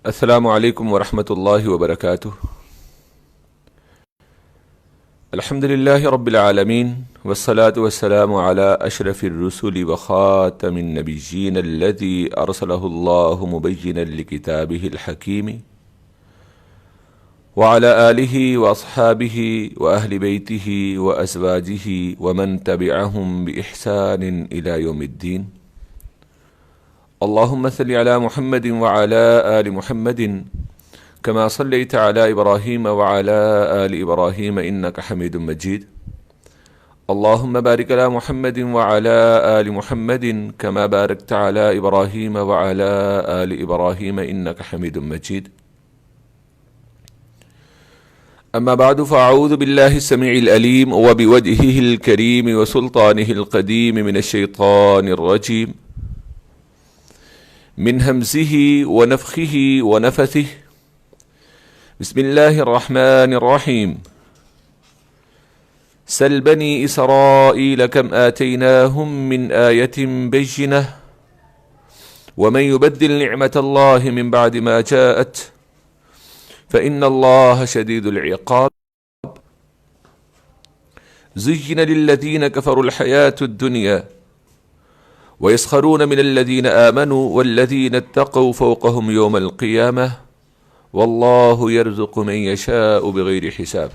السلام علیکم ورحمۃ اللہ وبرکاتہ۔ الحمد للہ رب العالمین والصلاة والسلام علی اشرف الرسل وخاتم النبیین الذی ارسلہ اللہ مبینا لکتابہ الحکیم وعلی آلہ واصحابہ واہل بیتہ وازواجہ ومن تبعہم بإحسان الی یوم الدین۔ اللهم صل على محمد وعلى آل محمد كما صليت على إبراهيم وعلى آل إبراهيم إنك حميد مجيد۔ اللهم بارك على محمد وعلى آل محمد كما باركت على إبراهيم وعلى آل إبراهيم إنك حميد مجيد۔ أما بعد فأعوذ بالله السميع الأليم وبوجهه الكريم وسلطانه القديم من الشيطان الرجيم من همزه ونفخه ونفثه۔ بسم الله الرحمن الرحيم۔ سل بني إسرائيل كم آتيناهم من آية بينة ومن يبدل نعمة الله من بعد ما جاءت فإن الله شديد العقاب۔ زين للذين كفروا الحياة الدنيا ويسخرون من الذين آمنوا والذين اتقوا فوقهم يوم القيامة والله يرزق من يشاء بغير حساب۔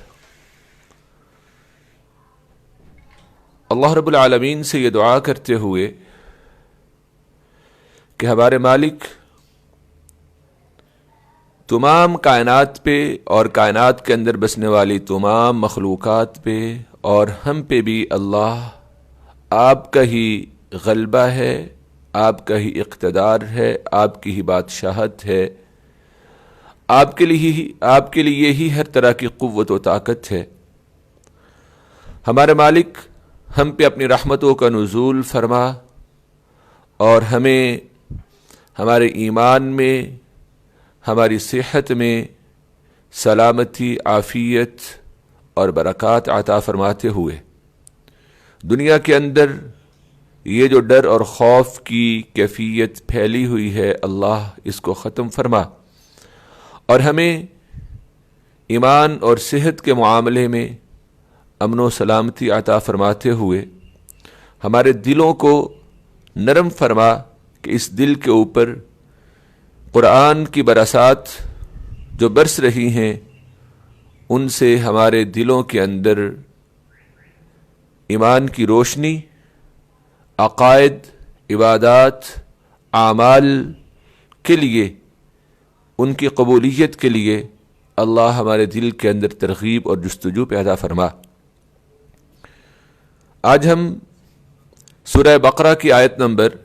اللہ رب العالمین سے یہ دعا کرتے ہوئے کہ ہمارے مالک تمام کائنات پہ اور کائنات کے اندر بسنے والی تمام مخلوقات پہ اور ہم پہ بھی اللہ آپ کا ہی غلبہ ہے، آپ کا ہی اقتدار ہے، آپ کی ہی بادشاہت ہے، آپ کے لیے ہی ہر طرح کی قوت و طاقت ہے۔ ہمارے مالک ہم پہ اپنی رحمتوں کا نزول فرما اور ہمیں ہمارے ایمان میں، ہماری صحت میں سلامتی، عافیت اور برکات عطا فرماتے ہوئے دنیا کے اندر یہ جو ڈر اور خوف کی کیفیت پھیلی ہوئی ہے، اللہ اس کو ختم فرما اور ہمیں ایمان اور صحت کے معاملے میں امن و سلامتی عطا فرماتے ہوئے ہمارے دلوں کو نرم فرما کہ اس دل کے اوپر قرآن کی برسات جو برس رہی ہیں ان سے ہمارے دلوں کے اندر ایمان کی روشنی، عقائد، عبادات، اعمال کے لیے، ان کی قبولیت کے لیے اللہ ہمارے دل کے اندر ترغیب اور جستجو پیدا فرما۔ آج ہم سورہ بقرہ کی آیت نمبر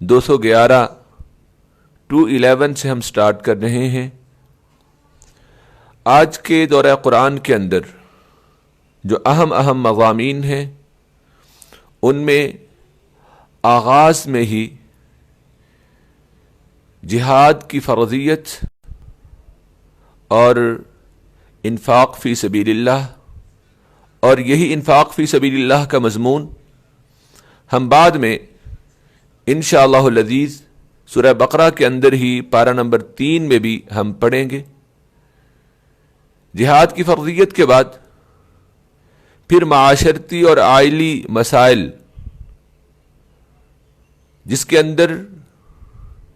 211 211 سے ہم سٹارٹ کر رہے ہیں۔ آج کے دورہ قرآن کے اندر جو اہم مضامین ہیں ان میں آغاز میں ہی جہاد کی فرضیت اور انفاق فی سبیل اللہ، اور یہی انفاق فی سبیل اللہ کا مضمون ہم بعد میں انشاءاللہ العزیز سورہ بقرہ کے اندر ہی پارہ نمبر 3 میں بھی ہم پڑھیں گے۔ جہاد کی فرضیت کے بعد پھر معاشرتی اور عائلی مسائل، جس کے اندر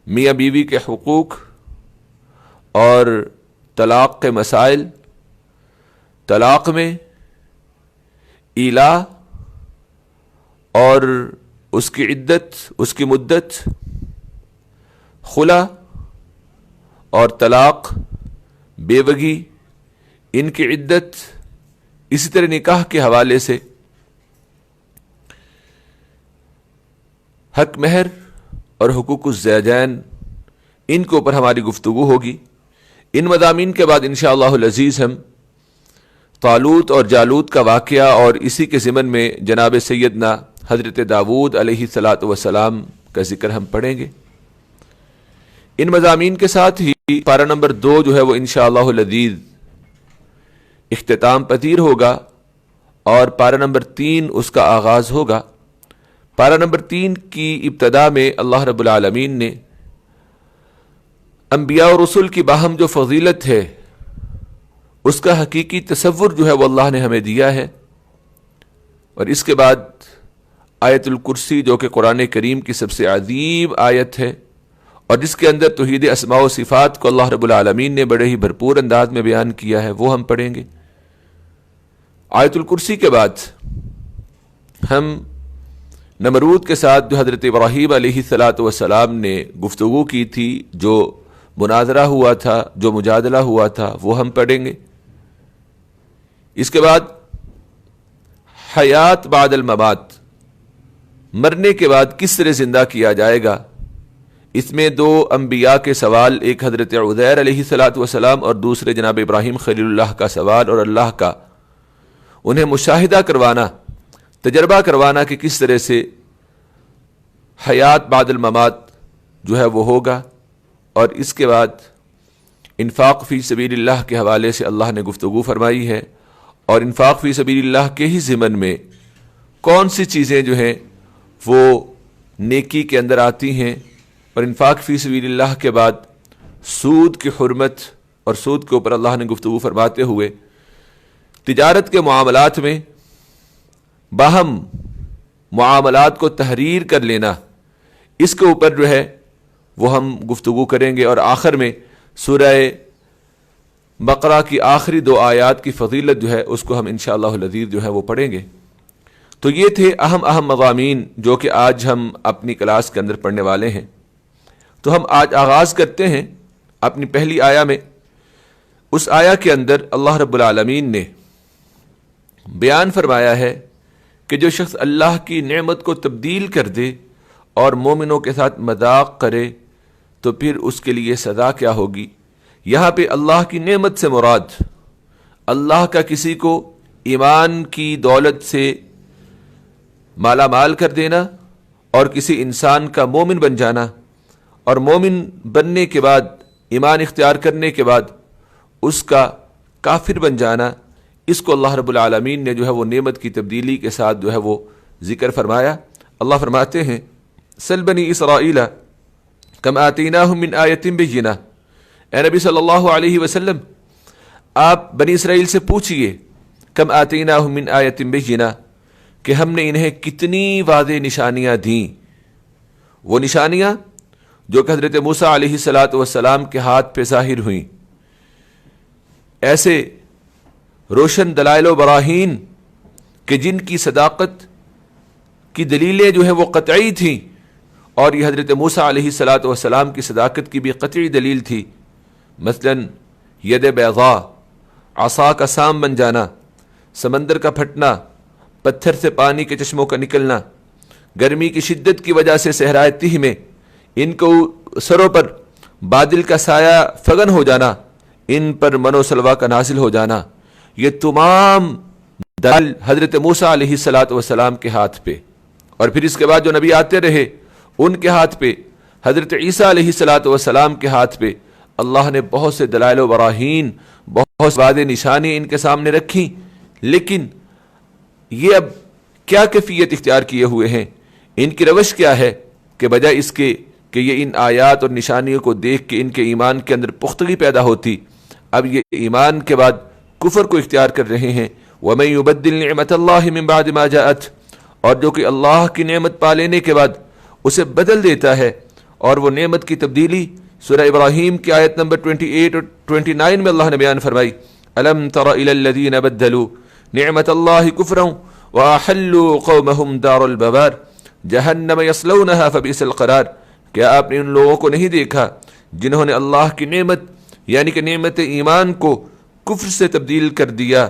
میاں بیوی کے حقوق اور طلاق کے مسائل، طلاق میں ایلا اور اس کی عدت، اس کی مدت، خلا اور طلاق، بیوگی، ان کی عدت، اسی طرح نکاح کے حوالے سے حق مہر اور حقوق الزوجین، ان کے اوپر ہماری گفتگو ہوگی۔ ان مضامین کے بعد انشاءاللہ العزیز ہم طالوت اور جالوت کا واقعہ اور اسی کے ضمن میں جناب سیدنا حضرت داؤد علیہ الصلاۃ والسلام کا ذکر ہم پڑھیں گے۔ ان مضامین کے ساتھ ہی پارہ نمبر 2 جو ہے وہ انشاءاللہ العزیز اختتام پذیر ہوگا اور پارہ نمبر 3 اس کا آغاز ہوگا۔ پارہ نمبر 3 کی ابتدا میں اللہ رب العالمین نے انبیاء اور رسول کی باہم جو فضیلت ہے اس کا حقیقی تصور جو ہے وہ اللہ نے ہمیں دیا ہے. اور اس کے بعد آیت الکرسی جو کہ قرآن کریم کی سب سے عظیم آیت ہے اور جس کے اندر توحید اسماء و صفات کو اللہ رب العالمین نے بڑے ہی بھرپور انداز میں بیان کیا ہے، وہ ہم پڑھیں گے. آیت الکرسی کے بعد ہم نمرود کے ساتھ جو حضرت ابراہیم علیہ السلام نے گفتگو کی تھی، جو مناظرہ ہوا تھا، جو مجادلہ ہوا تھا، وہ ہم پڑھیں گے. اس کے بعد حیات بعد الممات، مرنے کے بعد کس طرح زندہ کیا جائے گا. اس میں دو انبیاء کے سوال، ایک حضرت عزیر علیہ السلام اور دوسرے جناب ابراہیم خلیل اللہ کا سوال، اور اللہ کا انہیں مشاہدہ کروانا، تجربہ کروانا کہ کس طرح سے حیات بعد الممات جو ہے وہ ہوگا. اور اس کے بعد انفاق فی سبیل اللہ کے حوالے سے اللہ نے گفتگو فرمائی ہے، اور انفاق فی سبیل اللہ کے ہی ضمن میں کون سی چیزیں جو ہیں وہ نیکی کے اندر آتی ہیں. اور انفاق فی سبیل اللہ کے بعد سود کی حرمت اور سود کے اوپر اللہ نے گفتگو فرماتے ہوئے تجارت کے معاملات میں باہم معاملات کو تحریر کر لینا، اس کے اوپر جو ہے وہ ہم گفتگو کریں گے. اور آخر میں سورہ بقرہ کی آخری دو آیات کی فضیلت جو ہے اس کو ہم انشاءاللہ العزیز جو ہے وہ پڑھیں گے. تو یہ تھے اہم مضامین جو کہ آج ہم اپنی کلاس کے اندر پڑھنے والے ہیں. تو ہم آج آغاز کرتے ہیں اپنی پہلی آیا میں. اس آیا کے اندر اللہ رب العالمین نے بیان فرمایا ہے کہ جو شخص اللہ کی نعمت کو تبدیل کر دے اور مومنوں کے ساتھ مذاق کرے تو پھر اس کے لیے سزا کیا ہوگی. یہاں پہ اللہ کی نعمت سے مراد اللہ کا کسی کو ایمان کی دولت سے مالا مال کر دینا، اور کسی انسان کا مومن بن جانا، اور مومن بننے کے بعد ایمان اختیار کرنے کے بعد اس کا کافر بن جانا. اس کو اللہ رب العالمین نے جو ہے وہ نعمت کی تبدیلی کے ساتھ جو ہے وہ ذکر فرمایا. اللہ فرماتے ہیں سل بنی اسرائیل کم آتیناہم من آیت بینہ. اے نبی صلی اللہ علیہ وسلم آپ بنی اسرائیل سے پوچھئے کم آتیناہم من آیت بینہ کہ ہم نے انہیں کتنی واضح نشانیاں دیں. وہ نشانیاں جو کہ حضرت موسیٰ علیہ السلام کے ہاتھ پہ ظاہر ہوئیں، ایسے روشن دلائل و براہین کہ جن کی صداقت کی دلیلیں جو ہیں وہ قطعی تھیں، اور یہ حضرت موسیٰ علیہ السلام کی صداقت کی بھی قطعی دلیل تھی. مثلا ید بیضاء، عصا کا سام بن جانا، سمندر کا پھٹنا، پتھر سے پانی کے چشموں کا نکلنا، گرمی کی شدت کی وجہ سے صحرائے تیہ میں ان کو سروں پر بادل کا سایہ فگن ہو جانا، ان پر من و سلوہ کا نازل ہو جانا. یہ تمام دلائل حضرت موسیٰ علیہ السلام کے ہاتھ پہ، اور پھر اس کے بعد جو نبی آتے رہے ان کے ہاتھ پہ، حضرت عیسیٰ علیہ السلام کے ہاتھ پہ اللہ نے بہت سے دلائل و براہین، بہت سے واضح نشانی ان کے سامنے رکھی. لیکن یہ اب کیا کیفیت اختیار کیے ہوئے ہیں، ان کی روش کیا ہے کہ بجائے اس کے کہ یہ ان آیات اور نشانیوں کو دیکھ کے ان کے ایمان کے اندر پختگی پیدا ہوتی، اب یہ ایمان کے بعد کفر کو اختیار کر رہے ہیں. وَمَن يُبَدِّلْ نِعْمَةَ اللَّهِ مِن بَعْدِ مَا جَاءَتْ، اور جو کہ اللہ کی نعمت پا لینے کے بعد اسے بدل دیتا ہے. اور وہ نعمت کی تبدیلی سورہ ابراہیم کی آیت نمبر 28 اور 29 میں اللہ نے بیان فرمائی أَلَمْ تَرَ إِلَى الَّذِينَ بَدَّلُوا نِعْمَةَ اللَّهِ كُفْرًا وَأَحَلُّوا قَوْمَهُمْ دَارَ الْبَوَارِ جَهَنَّمَ يَصْلَوْنَهَا فَبِئْسَ الْقَرَارُ. کیا آپ نے ان لوگوں کو نہیں دیکھا جنہوں نے اللہ کی نعمت یعنی کہ نعمت ایمان کو کفر سے تبدیل کر دیا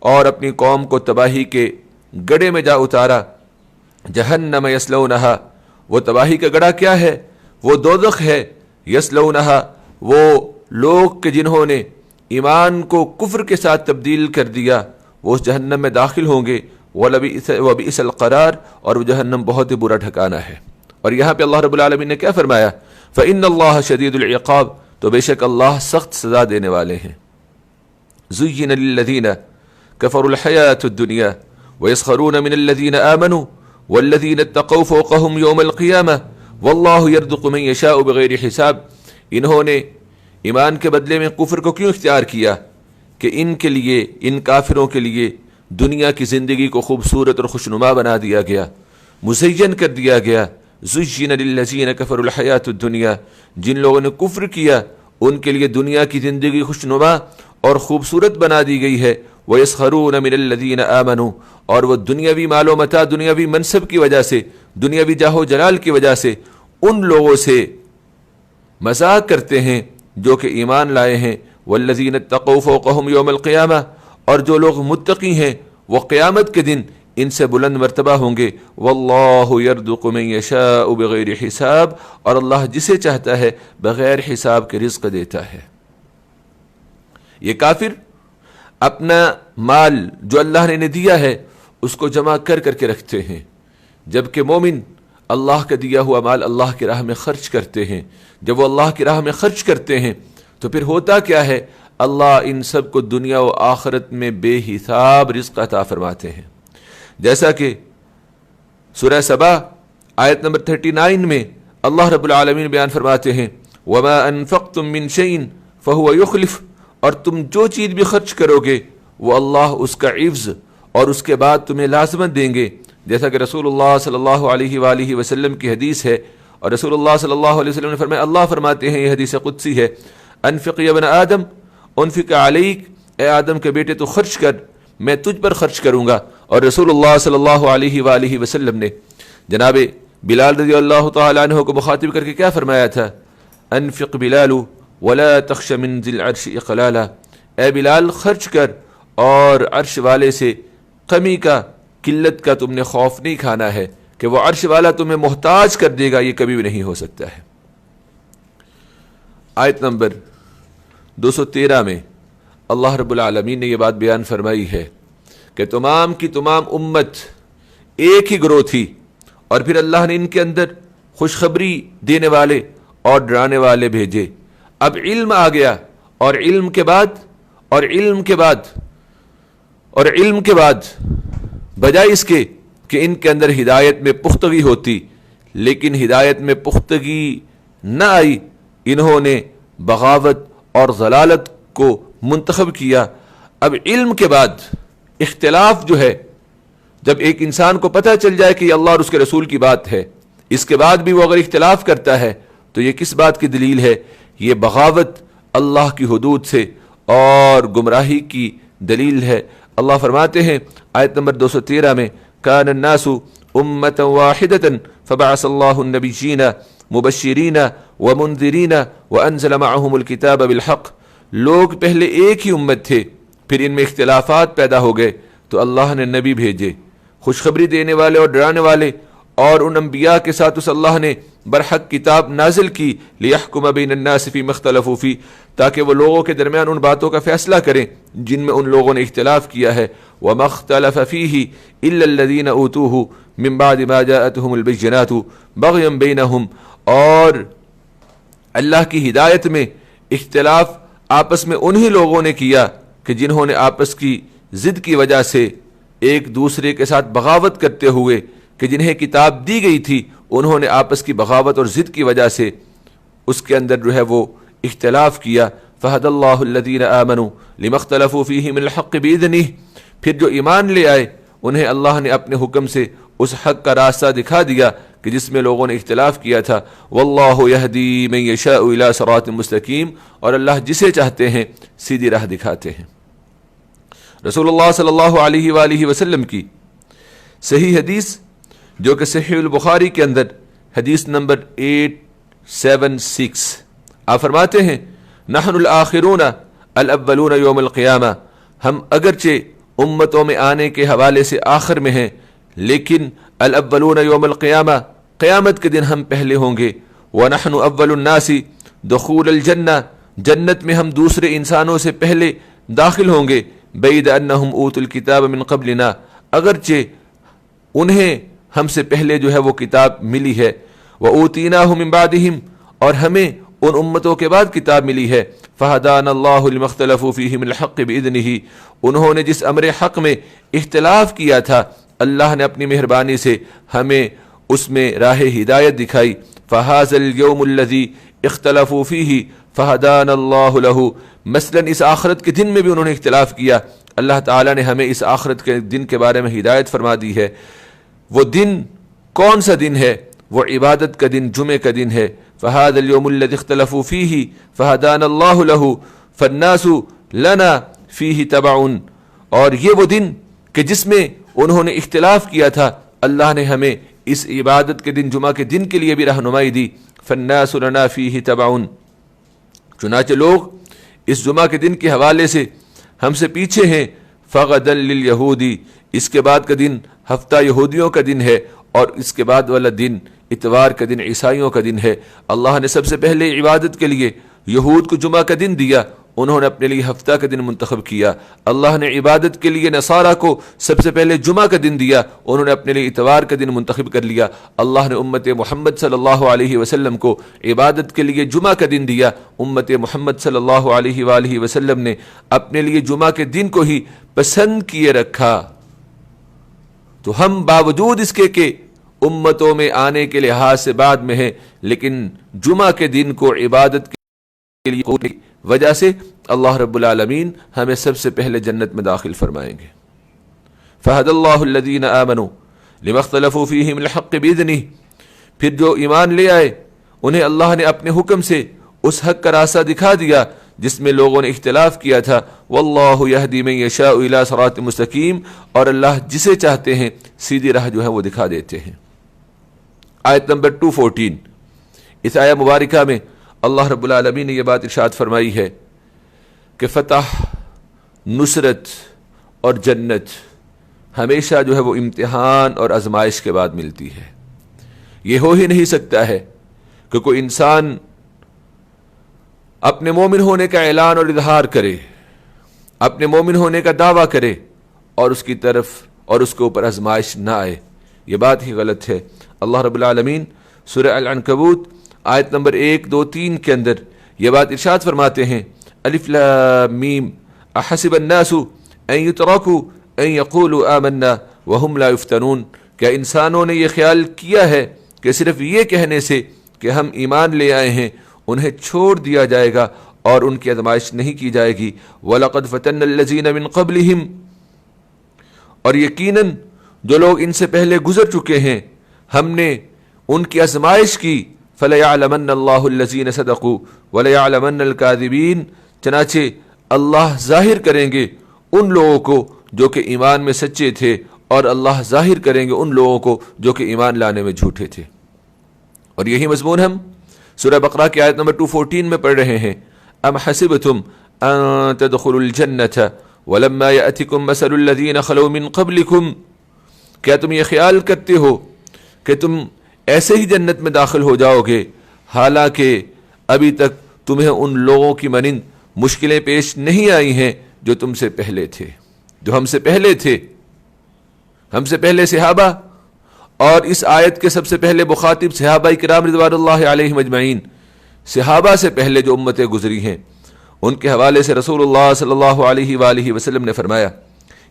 اور اپنی قوم کو تباہی کے گڑھے میں جا اتارا. جہنم یصلونہا، وہ تباہی کا گڑھا کیا ہے؟ وہ دوزخ ہے. یصلونہا، وہ لوگ کہ جنہوں نے ایمان کو کفر کے ساتھ تبدیل کر دیا وہ اس جہنم میں داخل ہوں گے. وبئس القرار، اور وہ جہنم بہت ہی برا ٹھکانہ ہے. اور یہاں پہ اللہ رب العالمین نے کیا فرمایا؟ فإن اللہ شدید العقاب، تو بے شک اللہ سخت سزا دینے والے ہیں. زین للذین کفروا الحیاة الدنیا ویسخرون من الذین آمنوا والذین اتقوا فوقهم یوم القیامہ واللہ یرزق من یشاء بغیر حساب. انہوں نے ایمان کے بدلے میں کفر کو کیوں اختیار کیا؟ کہ ان کے لیے، ان کافروں کے لیے دنیا کی زندگی کو خوبصورت اور خوشنما بنا دیا گیا، مزین کر دیا گیا۔ زُيِّنَ لِلَّذِينَ كَفَرُوا الْحَيَاةُ الدُّنْيَا، جن لوگوں نے کفر کیا ان کے لیے دنیا کی زندگی خوشنما اور خوبصورت بنا دی گئی ہے۔ وَيَسْخَرُونَ مِنَ الَّذِينَ آمَنُوا، اور وہ دنیاوی مال و متاع، دنیاوی منصب کی وجہ سے، دنیاوی جاہ و جلال کی وجہ سے ان لوگوں سے مذاق کرتے ہیں جو کہ ایمان لائے ہیں۔ وَالَّذِينَ اتَّقَوْا فَوْقَهُمْ يَوْمَ الْقِيَامَةِ، اور جو لوگ متقی ہیں وہ قیامت کے دن ان سے بلند مرتبہ ہوں گے۔ وَاللَّهُ يَرْزُقُ مَن يَشَاءُ بِغَيْرِ حساب، اور اللہ جسے چاہتا ہے بغیر حساب کے رزق دیتا ہے۔ یہ کافر اپنا مال جو اللہ نے انہیں دیا ہے اس کو جمع کر کر کے رکھتے ہیں، جبکہ مومن اللہ کا دیا ہوا مال اللہ کی راہ میں خرچ کرتے ہیں۔ جب وہ اللہ کی راہ میں خرچ کرتے ہیں تو پھر ہوتا کیا ہے؟ اللہ ان سب کو دنیا و آخرت میں بے حساب رزق عطا فرماتے ہیں۔ جیسا کہ سورہ سبا آیت نمبر 39 میں اللہ رب العالمین بیان فرماتے ہیں، وَمَا أَنفَقْتُم مِّن شَيْءٍ فَهُوَ يُخْلِفُ، اور تم جو چیز بھی خرچ کرو گے وہ اللہ اس کا عوض اور اس کے بعد تمہیں لازمت دیں گے۔ جیسا کہ رسول اللہ صلی اللہ علیہ وآلہ وسلم کی حدیث ہے، اور رسول اللہ صلی اللہ علیہ وسلم نے فرمایا، اللہ فرماتے ہیں، یہ حدیث قدسی ہے، انفق یا ابن آدم انفق علیک، اے آدم کے بیٹے تو خرچ کر، میں تجھ پر خرچ کروں گا۔ اور رسول اللہ صلی اللہ علیہ وآلہ وسلم نے جناب بلال رضی اللہ تعالیٰ عنہ کو مخاطب کر کے کیا فرمایا تھا؟ انفق بلال ولا تخش من ذی العرش اقلالا، اے بلال خرچ کر اور عرش والے سے کمی کا، قلت کا تم نے خوف نہیں کھانا ہے کہ وہ عرش والا تمہیں محتاج کر دے گا، یہ کبھی بھی نہیں ہو سکتا ہے۔ آیت نمبر 213 میں اللہ رب العالمین نے یہ بات بیان فرمائی ہے کہ تمام کی تمام امت ایک ہی گروہ تھی، اور پھر اللہ نے ان کے اندر خوشخبری دینے والے اور ڈرانے والے بھیجے۔ اب علم آ گیا، اور علم کے بعد بجائے اس کے کہ ان کے اندر ہدایت میں پختگی ہوتی، لیکن ہدایت میں پختگی نہ آئی، انہوں نے بغاوت اور ضلالت کو منتخب کیا۔ اب علم کے بعد اختلاف جو ہے، جب ایک انسان کو پتہ چل جائے کہ یہ اللہ اور اس کے رسول کی بات ہے، اس کے بعد بھی وہ اگر اختلاف کرتا ہے تو یہ کس بات کی دلیل ہے؟ یہ بغاوت اللہ کی حدود سے اور گمراہی کی دلیل ہے۔ اللہ فرماتے ہیں آیت نمبر 213 میں، کان الناس امۃ واحدۃ فبعث اللہ النبیین مبشرین ومنذرین وانزل معهم الکتاب بالحق، لوگ پہلے ایک ہی امت تھے، پھر ان میں اختلافات پیدا ہو گئے تو اللہ نے نبی بھیجے، خوشخبری دینے والے اور ڈرانے والے، اور ان انبیاء کے ساتھ اس اللہ نے برحق کتاب نازل کی، لیحکم بین الناس فیما اختلفوا فیہ، تاکہ وہ لوگوں کے درمیان ان باتوں کا فیصلہ کریں جن میں ان لوگوں نے اختلاف کیا ہے۔ وما اختلف فیہ الا الذین اوتوہ من بعد ما جاءتهم البینات بغیا بینہم، اور اللہ کی ہدایت میں اختلاف آپس میں انہی لوگوں نے کیا کہ جنہوں نے آپس کی ضد کی وجہ سے ایک دوسرے کے ساتھ بغاوت کرتے ہوئے، کہ جنہیں کتاب دی گئی تھی انہوں نے آپس کی بغاوت اور ضد کی وجہ سے اس کے اندر جو ہے وہ اختلاف کیا۔ فہد اللہ الذین آمنوا لما اختلفوا فیہ من الحق بإذنہ، پھر جو ایمان لے آئے انہیں اللہ نے اپنے حکم سے اس حق کا راستہ دکھا دیا کہ جس میں لوگوں نے اختلاف کیا تھا۔ واللہ یہدی من یشاء الی صراط مستقیم، اور اللہ جسے چاہتے ہیں سیدھی راہ دکھاتے ہیں۔ رسول اللہ صلی اللہ علیہ وآلہ وسلم کی صحیح حدیث جو کہ صحیح البخاری کے اندر حدیث نمبر 876، آپ فرماتے ہیں، نحن الآخرون الاولون یوم القیامہ، ہم اگرچہ امتوں میں آنے کے حوالے سے آخر میں ہیں، لیکن الاولون یوم القیامہ، قیامت کے دن ہم پہلے ہوں گے۔ ونحن اول الناس دخول الجنہ، جنت میں ہم دوسرے انسانوں سے پہلے داخل ہوں گے۔ بعید انہم اوتوا الکتاب من قبلنا، اگرچہ انہیں ہم سے پہلے جو ہے وہ کتاب ملی ہے۔ وَأُوتِينَاهُ مِن بَعْدِهِمْ، اور ہمیں ان امتوں کے بعد کتاب ملی ہے۔ فَهَدَانَ اللَّهُ لِمَا اخْتَلَفُوا فِيهِ مِنَ الْحَقِّ بِإِذْنِهِ، انہوں نے جس امر حق میں اختلاف کیا تھا اللہ نے اپنی مہربانی سے ہمیں اس میں راہ ہدایت دکھائی۔ فَهَذَا الْيَوْمُ الَّذِي اختلفوا فیہ فہدانا اللہ لہ، مثلاً اس آخرت کے دن میں بھی انہوں نے اختلاف کیا، اللہ تعالیٰ نے ہمیں اس آخرت کے دن کے بارے میں ہدایت فرما دی ہے۔ وہ دن کون سا دن ہے؟ وہ عبادت کا دن، جمعے کا دن ہے۔ فہذا اليوم الذی اختلفوا فیہ فہدانا اللہ لہ فالناس لنا فیہ تبع، اور یہ وہ دن کہ جس میں انہوں نے اختلاف کیا تھا، اللہ نے ہمیں اس عبادت کے دن، جمعہ کے دن کے لیے بھی رہنمائی دی۔ فالناس لنا فیہ تبع، چنانچہ لوگ اس جمعہ کے دن کے حوالے سے ہم سے پیچھے ہیں۔ فغدا للیہودی، اس کے بعد کا دن ہفتہ یہودیوں کا دن ہے، اور اس کے بعد والا دن اتوار کا دن عیسائیوں کا دن ہے۔ اللہ نے سب سے پہلے عبادت کے لیے یہود کو جمعہ کا دن دیا، انہوں نے اپنے لیے ہفتہ کا دن منتخب کیا۔ اللہ نے عبادت کے لیے نصارہ کو سب سے پہلے جمعہ کا دن دیا، انہوں نے اپنے لیے اتوار کا دن منتخب کر لیا۔ اللہ نے امت محمد صلی اللہ علیہ وسلم کو عبادت کے لیے جمعہ کا دن دیا، امت محمد صلی اللہ علیہ وآلہ وسلم نے اپنے لیے جمعہ کے دن کو ہی پسند کیے رکھا۔ تو ہم باوجود اس کے کہ امتوں میں آنے کے لحاظ سے بعد میں ہیں، لیکن جمعہ کے دن کو عبادت کے لیے وجہ سے اللہ رب العالمین ہمیں سب سے پہلے جنت میں داخل فرمائیں گے۔ فہد اللہ الذین آمنوا لما اختلفوا فیہ من الحق بإذنہ، پھر جو ایمان لے آئے انہیں اللہ نے اپنے حکم سے اس حق کا راستہ دکھا دیا جس میں لوگوں نے اختلاف کیا تھا۔ واللہ یہدی من یشاء الی صراط مستقیم، اور اللہ جسے چاہتے ہیں سیدھی راہ جو ہے وہ دکھا دیتے ہیں۔ آیت نمبر 214، اس آیہ مبارکہ میں اللہ رب العالمین نے یہ بات ارشاد فرمائی ہے کہ فتح، نصرت اور جنت ہمیشہ جو ہے وہ امتحان اور آزمائش کے بعد ملتی ہے۔ یہ ہو ہی نہیں سکتا ہے کہ کوئی انسان اپنے مومن ہونے کا اعلان اور اظہار کرے، اپنے مومن ہونے کا دعویٰ کرے، اور اس کی طرف اور اس کے اوپر آزمائش نہ آئے، یہ بات ہی غلط ہے۔ اللہ رب العالمین سورہ العنکبوت آیت نمبر 1، 2، 3 کے اندر یہ بات ارشاد فرماتے ہیں، الف لام میم احسب الناس ان یترکوا ان یقولوا آمنا وهم لا یفتنون، کیا انسانوں نے یہ خیال کیا ہے کہ صرف یہ کہنے سے کہ ہم ایمان لے آئے ہیں انہیں چھوڑ دیا جائے گا اور ان کی آزمائش نہیں کی جائے گی۔ وَلَقَدْ فَتَنَّ الَّذِينَ مِن قَبْلِهِمْ، اور یقیناً جو لوگ ان سے پہلے گزر چکے ہیں ہم نے ان کی آزمائش کی۔ فَلَيَعْلَمَنَّ اللَّهُ الَّذِينَ صَدَقُوا وَلَيَعْلَمَنَّ الْكَاذِبِينَ، چنانچہ اللہ ظاہر کریں گے ان لوگوں کو جو کہ ایمان میں سچے تھے، اور اللہ ظاہر کریں گے ان لوگوں کو جو کہ ایمان لانے میں جھوٹے تھے۔ اور یہی مضمون ہم سورہ بقرہ کی آیت نمبر 214 میں پڑھ رہے ہیں، ام حسبتم ان تدخلوا الجنة ولما يأتكم مثل الذين خلوا من قبلكم، کیا تم یہ خیال کرتے ہو کہ تم ایسے ہی جنت میں داخل ہو جاؤ گے حالانکہ ابھی تک تمہیں ان لوگوں کی مانند مشکلیں پیش نہیں آئی ہیں جو تم سے پہلے تھے، جو ہم سے پہلے تھے، ہم سے پہلے صحابہ، اور اس آیت کے سب سے پہلے مخاطب صحابہ کرام رضوان اللہ علیہم اجمعین، صحابہ سے پہلے جو امتیں گزری ہیں، ان کے حوالے سے رسول اللہ صلی اللہ علیہ وآلہ وسلم نے فرمایا،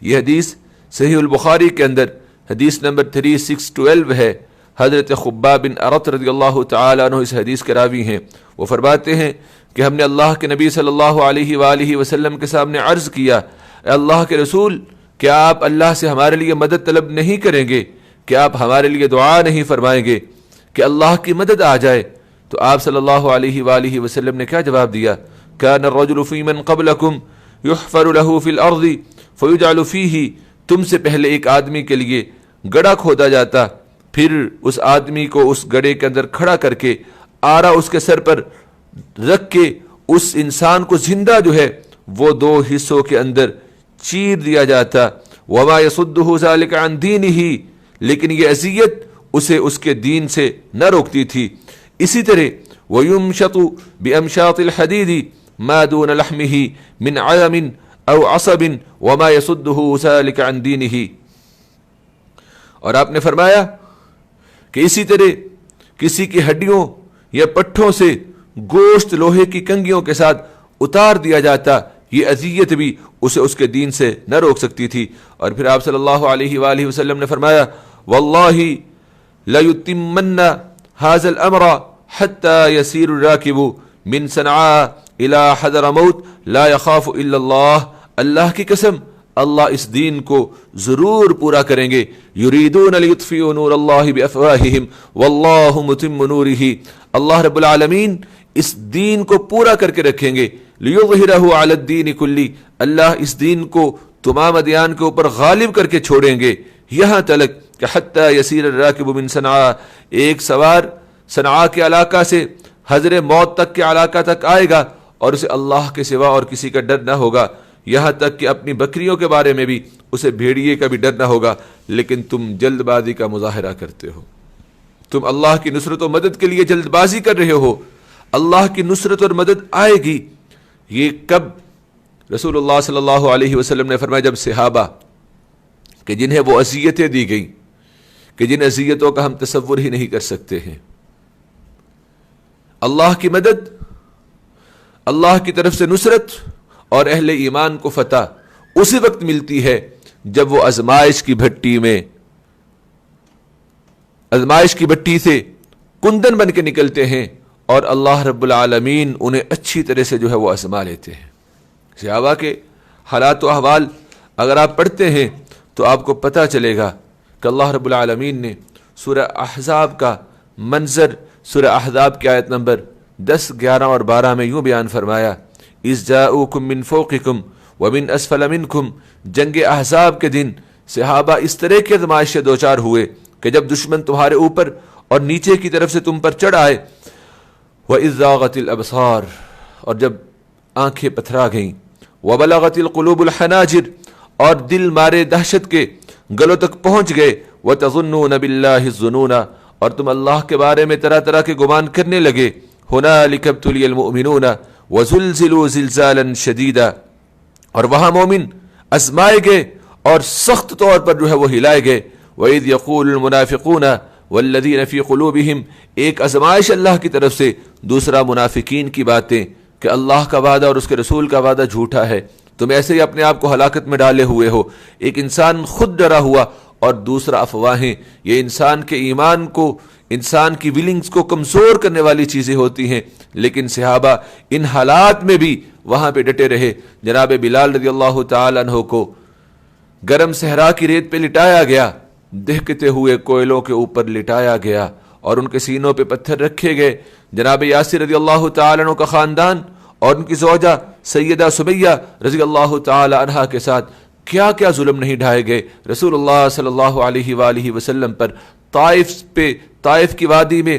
یہ حدیث صحیح البخاری کے اندر حدیث نمبر 3612 ہے۔ حضرت خباب بن ارت رضی اللہ تعالیٰ عنہ اس حدیث کے راوی ہیں، وہ فرماتے ہیں کہ ہم نے اللہ کے نبی صلی اللہ علیہ وآلہ وسلم کے سامنے عرض کیا، اے اللہ کے رسول، کیا آپ اللہ سے ہمارے لیے مدد طلب نہیں کریں گے؟ کہ آپ ہمارے لیے دعا نہیں فرمائیں گے کہ اللہ کی مدد آ جائے؟ تو آپ صلی اللہ علیہ وآلہ وسلم نے کیا جواب دیا؟ كان الرجل في من قبلكم يحفر له في الارض فيجعل فيه، تم سے پہلے ایک آدمی کے لیے گڑھا کھودا جاتا، پھر اس آدمی کو اس گڑھے کے اندر کھڑا کر کے آرا اس کے سر پر رکھ کے اس انسان کو زندہ جو ہے وہ 2 حصوں کے اندر چیر دیا جاتا۔ وما يصده ذلك عن دينه، لیکن یہ اذیت اسے اس کے دین سے نہ روکتی تھی۔ اسی طرح وَيُمْشَطُ بِأَمْشَاطِ الْحَدِيدِ مَا دُونَ لَحْمِهِ مِنْ عَظَمٍ أَوْ عَصَبٍ وَمَا يَصُدُّهُ ذَلِكَ عَنْ دِينِهِ، اور آپ نے فرمایا کہ اسی طرح کسی کی ہڈیوں یا پٹھوں سے گوشت لوہے کی کنگیوں کے ساتھ اتار دیا جاتا، یہ اذیت بھی اسے اس کے دین سے نہ روک سکتی تھی۔ اور پھر آپ صلی اللہ علیہ وآلہ وسلم نے فرمایا، واللہ لَيُتِمَّنَّ هَذَا الْأَمْرَ حتی یسیر الراکب من صنعاء الی حضرموت لا یخاف الا اللہ، اللہ کی قسم اللہ اس دین کو ضرور پورا کریں گے. یریدون لیطفئوا نور اللہ بافواہہم واللہ متم نورہ، اللہ رب العالمین اس دین کو پورا کر کے رکھیں گے. لیظہرہ علی الدین کلی، اللہ اس دین کو تمام ادیان کے اوپر غالب کر کے چھوڑیں گے. یہاں تلک کہ حتی یسیر الراکب من صنعاء، ایک سوار صنعاء کے علاقہ سے حضر موت تک کے علاقہ تک آئے گا اور اسے اللہ کے سوا اور کسی کا ڈر نہ ہوگا، یہاں تک کہ اپنی بکریوں کے بارے میں بھی اسے بھیڑیے کا بھی ڈر نہ ہوگا. لیکن تم جلد بازی کا مظاہرہ کرتے ہو، تم اللہ کی نصرت و مدد کے لیے جلد بازی کر رہے ہو. اللہ کی نصرت اور مدد آئے گی، یہ کب؟ رسول اللہ صلی اللہ علیہ وسلم نے فرمایا جب صحابہ کہ جنہیں وہ اذیتیں دی گئیں کہ جن اذیتوں کا ہم تصور ہی نہیں کر سکتے ہیں، اللہ کی مدد، اللہ کی طرف سے نصرت اور اہل ایمان کو فتح اسی وقت ملتی ہے جب وہ آزمائش کی بھٹی سے کندن بن کے نکلتے ہیں اور اللہ رب العالمین انہیں اچھی طرح سے وہ آزما لیتے ہیں. صحابہ کے حالات و احوال اگر آپ پڑھتے ہیں تو آپ کو پتہ چلے گا کہ اللہ رب العالمین نے سورہ احزاب کا منظر سورہ احزاب کی آیت نمبر 10، 11 اور 12 میں یوں بیان فرمایا: اذ جاؤکم من فوقکم ومن اسفل منکم، جنگ احزاب کے دن صحابہ اس طرح کے آزمائش سے دوچار ہوئے کہ جب دشمن تمہارے اوپر اور نیچے کی طرف سے تم پر چڑھ آئے، وَإِذْ زَاغَتِ الْأَبْصَارُ، اور جب آنکھیں پتھرا گئیں، وَبَلَغَتِ الْقُلُوبُ الْحَنَاجِرَ، اور دل مارے دہشت کے گلوں تک پہنچ گئے، وَتَظُنُّونَ بِاللَّهِ الظُّنُونَ، اور تم اللہ کے بارے میں طرح طرح کے گمان کرنے لگے. هُنَالِكَ ابْتُلِيَ الْمُؤْمِنُونَ وَزُلْزِلُوا زِلْزَالًا شَدِيدًا، اور وہاں مومن آزمائے گئے اور سخت طور پر وہ ہلائے گئے. وَإِذْ يَقُولُ الْمُنَافِقُونَ وَالَّذِينَ فِي قُلُوبِهِمْ، ایک آزمائش اللہ کی طرف سے، دوسرا منافقین کی باتیں کہ اللہ کا وعدہ اور اس کے رسول کا وعدہ جھوٹا ہے، تم ایسے ہی اپنے آپ کو ہلاکت میں ڈالے ہوئے ہو. ایک انسان خود ڈرا ہوا اور دوسرا افواہیں. یہ انسان کے ایمان کو، انسان کی ویلنگز کو کمزور کرنے والی چیزیں ہوتی ہیں. لیکن صحابہ ان حالات میں بھی وہاں پہ ڈٹے رہے. جناب بلال رضی اللہ تعالیٰ عنہ کو گرم صحرا کی ریت پہ لٹایا گیا، دہکتے ہوئے کوئلوں کے اوپر لٹایا گیا اور ان کے سینوں پہ پتھر رکھے گئے. جناب یاسر رضی اللہ تعالیٰ عنہ کا خاندان اور ان کی زوجہ سیدہ سمیہ رضی اللہ تعالی عنہا کے ساتھ کیا کیا ظلم نہیں ڈھائے گئے رسول اللہ صلی اللہ علیہ وآلہ وسلم پر. طائف کی وادی میں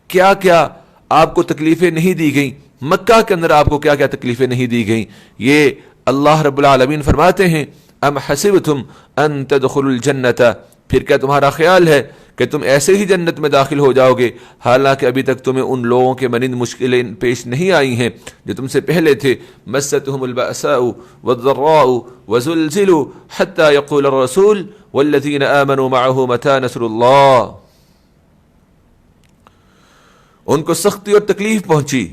کیا کیا آپ کو تکلیفیں نہیں دی گئیں، مکہ کے اندر آپ کو کیا کیا تکلیفیں نہیں دی گئیں. یہ اللہ رب العالمین فرماتے ہیں: ام حسبتم ان تدخلوا الجنۃ، پھر کیا تمہارا خیال ہے کہ تم ایسے ہی جنت میں داخل ہو جاؤ گے حالانکہ ابھی تک تمہیں ان لوگوں کے مانند مشکلیں پیش نہیں آئی ہیں جو تم سے پہلے تھے. مستهم البأساء والضراء وزلزلوا حتى يقول الرسول والذين آمنوا معه متى نصر الله، ان کو سختی اور تکلیف پہنچی.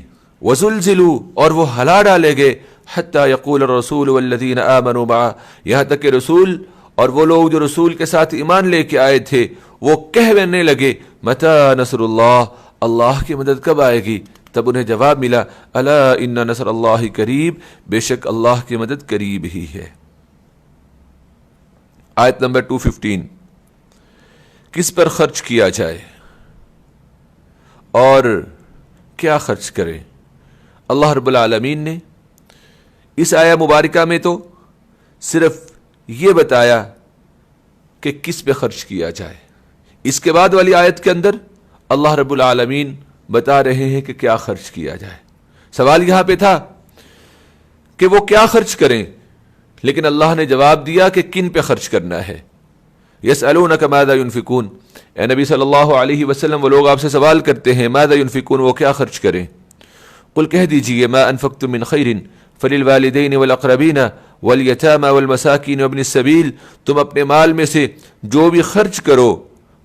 وزلزلوا، اور وہ ہلا ڈالے گئے. حتى يقول الرسول والذين آمنوا معه، یہاں تک کہ رسول اور وہ لوگ جو رسول کے ساتھ ایمان لے کے آئے تھے وہ کہنے لگے: متی نصر اللہ، اللہ کی مدد کب آئے گی؟ تب انہیں جواب ملا: الا ان نصر اللہ قریب، بے شک اللہ کی مدد قریب ہی ہے. آیت نمبر 215، کس پر خرچ کیا جائے اور کیا خرچ کریں؟ اللہ رب العالمین نے اس آیہ مبارکہ میں تو صرف یہ بتایا کہ کس پہ خرچ کیا جائے. اس کے بعد والی آیت کے اندر اللہ رب العالمین بتا رہے ہیں کہ کیا خرچ کیا جائے. سوال یہاں پہ تھا کہ وہ کیا خرچ کریں، لیکن اللہ نے جواب دیا کہ کن پہ خرچ کرنا ہے. یسألونک ماذا ينفقون، اے نبی صلی اللہ علیہ وسلم وہ لوگ آپ سے سوال کرتے ہیں ماذا ينفقون، وہ کیا خرچ کریں. قل کہہ دیجئے ما انفقتم من خیر فللوالدین والاقربین والیتامى والمساکین وابن السبیل، تم اپنے مال میں سے جو بھی خرچ کرو،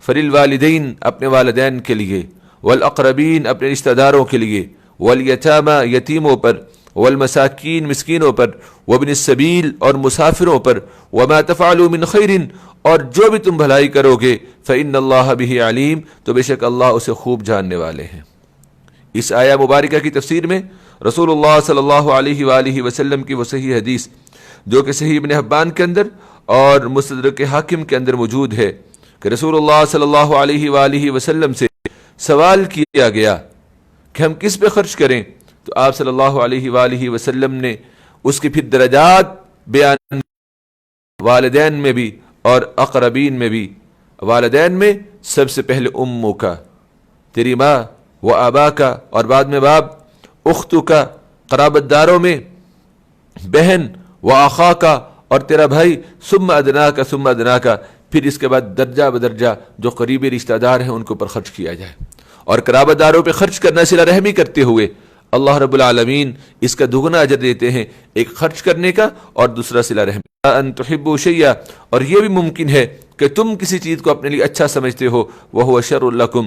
فللوالدین اپنے والدین کے لیے، والاقربین اپنے رشتہ داروں کے لیے، والیتامى یتیموں پر، والمساکین مسکینوں پر، وابن السبیل اور مسافروں پر، وما تفعلوا من خیر اور جو بھی تم بھلائی کرو گے، فإن اللہ بہ علیم تو بے شک اللہ اسے خوب جاننے والے ہیں. اس آیہ مبارکہ کی تفسیر میں رسول اللہ صلی اللہ علیہ وآلہ وسلم کی وہ صحیح حدیث جو کہ صحیح ابن حبان کے اندر اور مستدرک حاکم کے اندر موجود ہے کہ رسول اللہ صلی اللہ علیہ وآلہ وسلم سے سوال کیا گیا کہ ہم کس پہ خرچ کریں، تو آپ صلی اللہ علیہ وآلہ وسلم نے اس کے پھر درجات بیان، والدین میں بھی اور اقربین میں بھی۔ والدین میں سب سے پہلے امو کا، تیری ماں، و آبا کا، اور بعد میں باپ، اختو کا، قرابت داروں میں بہن، و آخا کا، اور تیرا بھائی، ثم ادنا کا، ثم ادنا کا، پھر اس کے بعد درجہ بدرجہ جو قریبی رشتہ دار ہیں ان کے اوپر خرچ کیا جائے۔ اور قرابت داروں پہ خرچ کرنا صلہ رحمی کرتے ہوئے اللہ رب العالمین اس کا دگنا اجر دیتے ہیں، ایک خرچ کرنے کا اور دوسرا صلہ رحمی۔ ان تحبوا شیئا، اور یہ بھی ممکن ہے کہ تم کسی چیز کو اپنے لیے اچھا سمجھتے ہو، وہو شر لکم،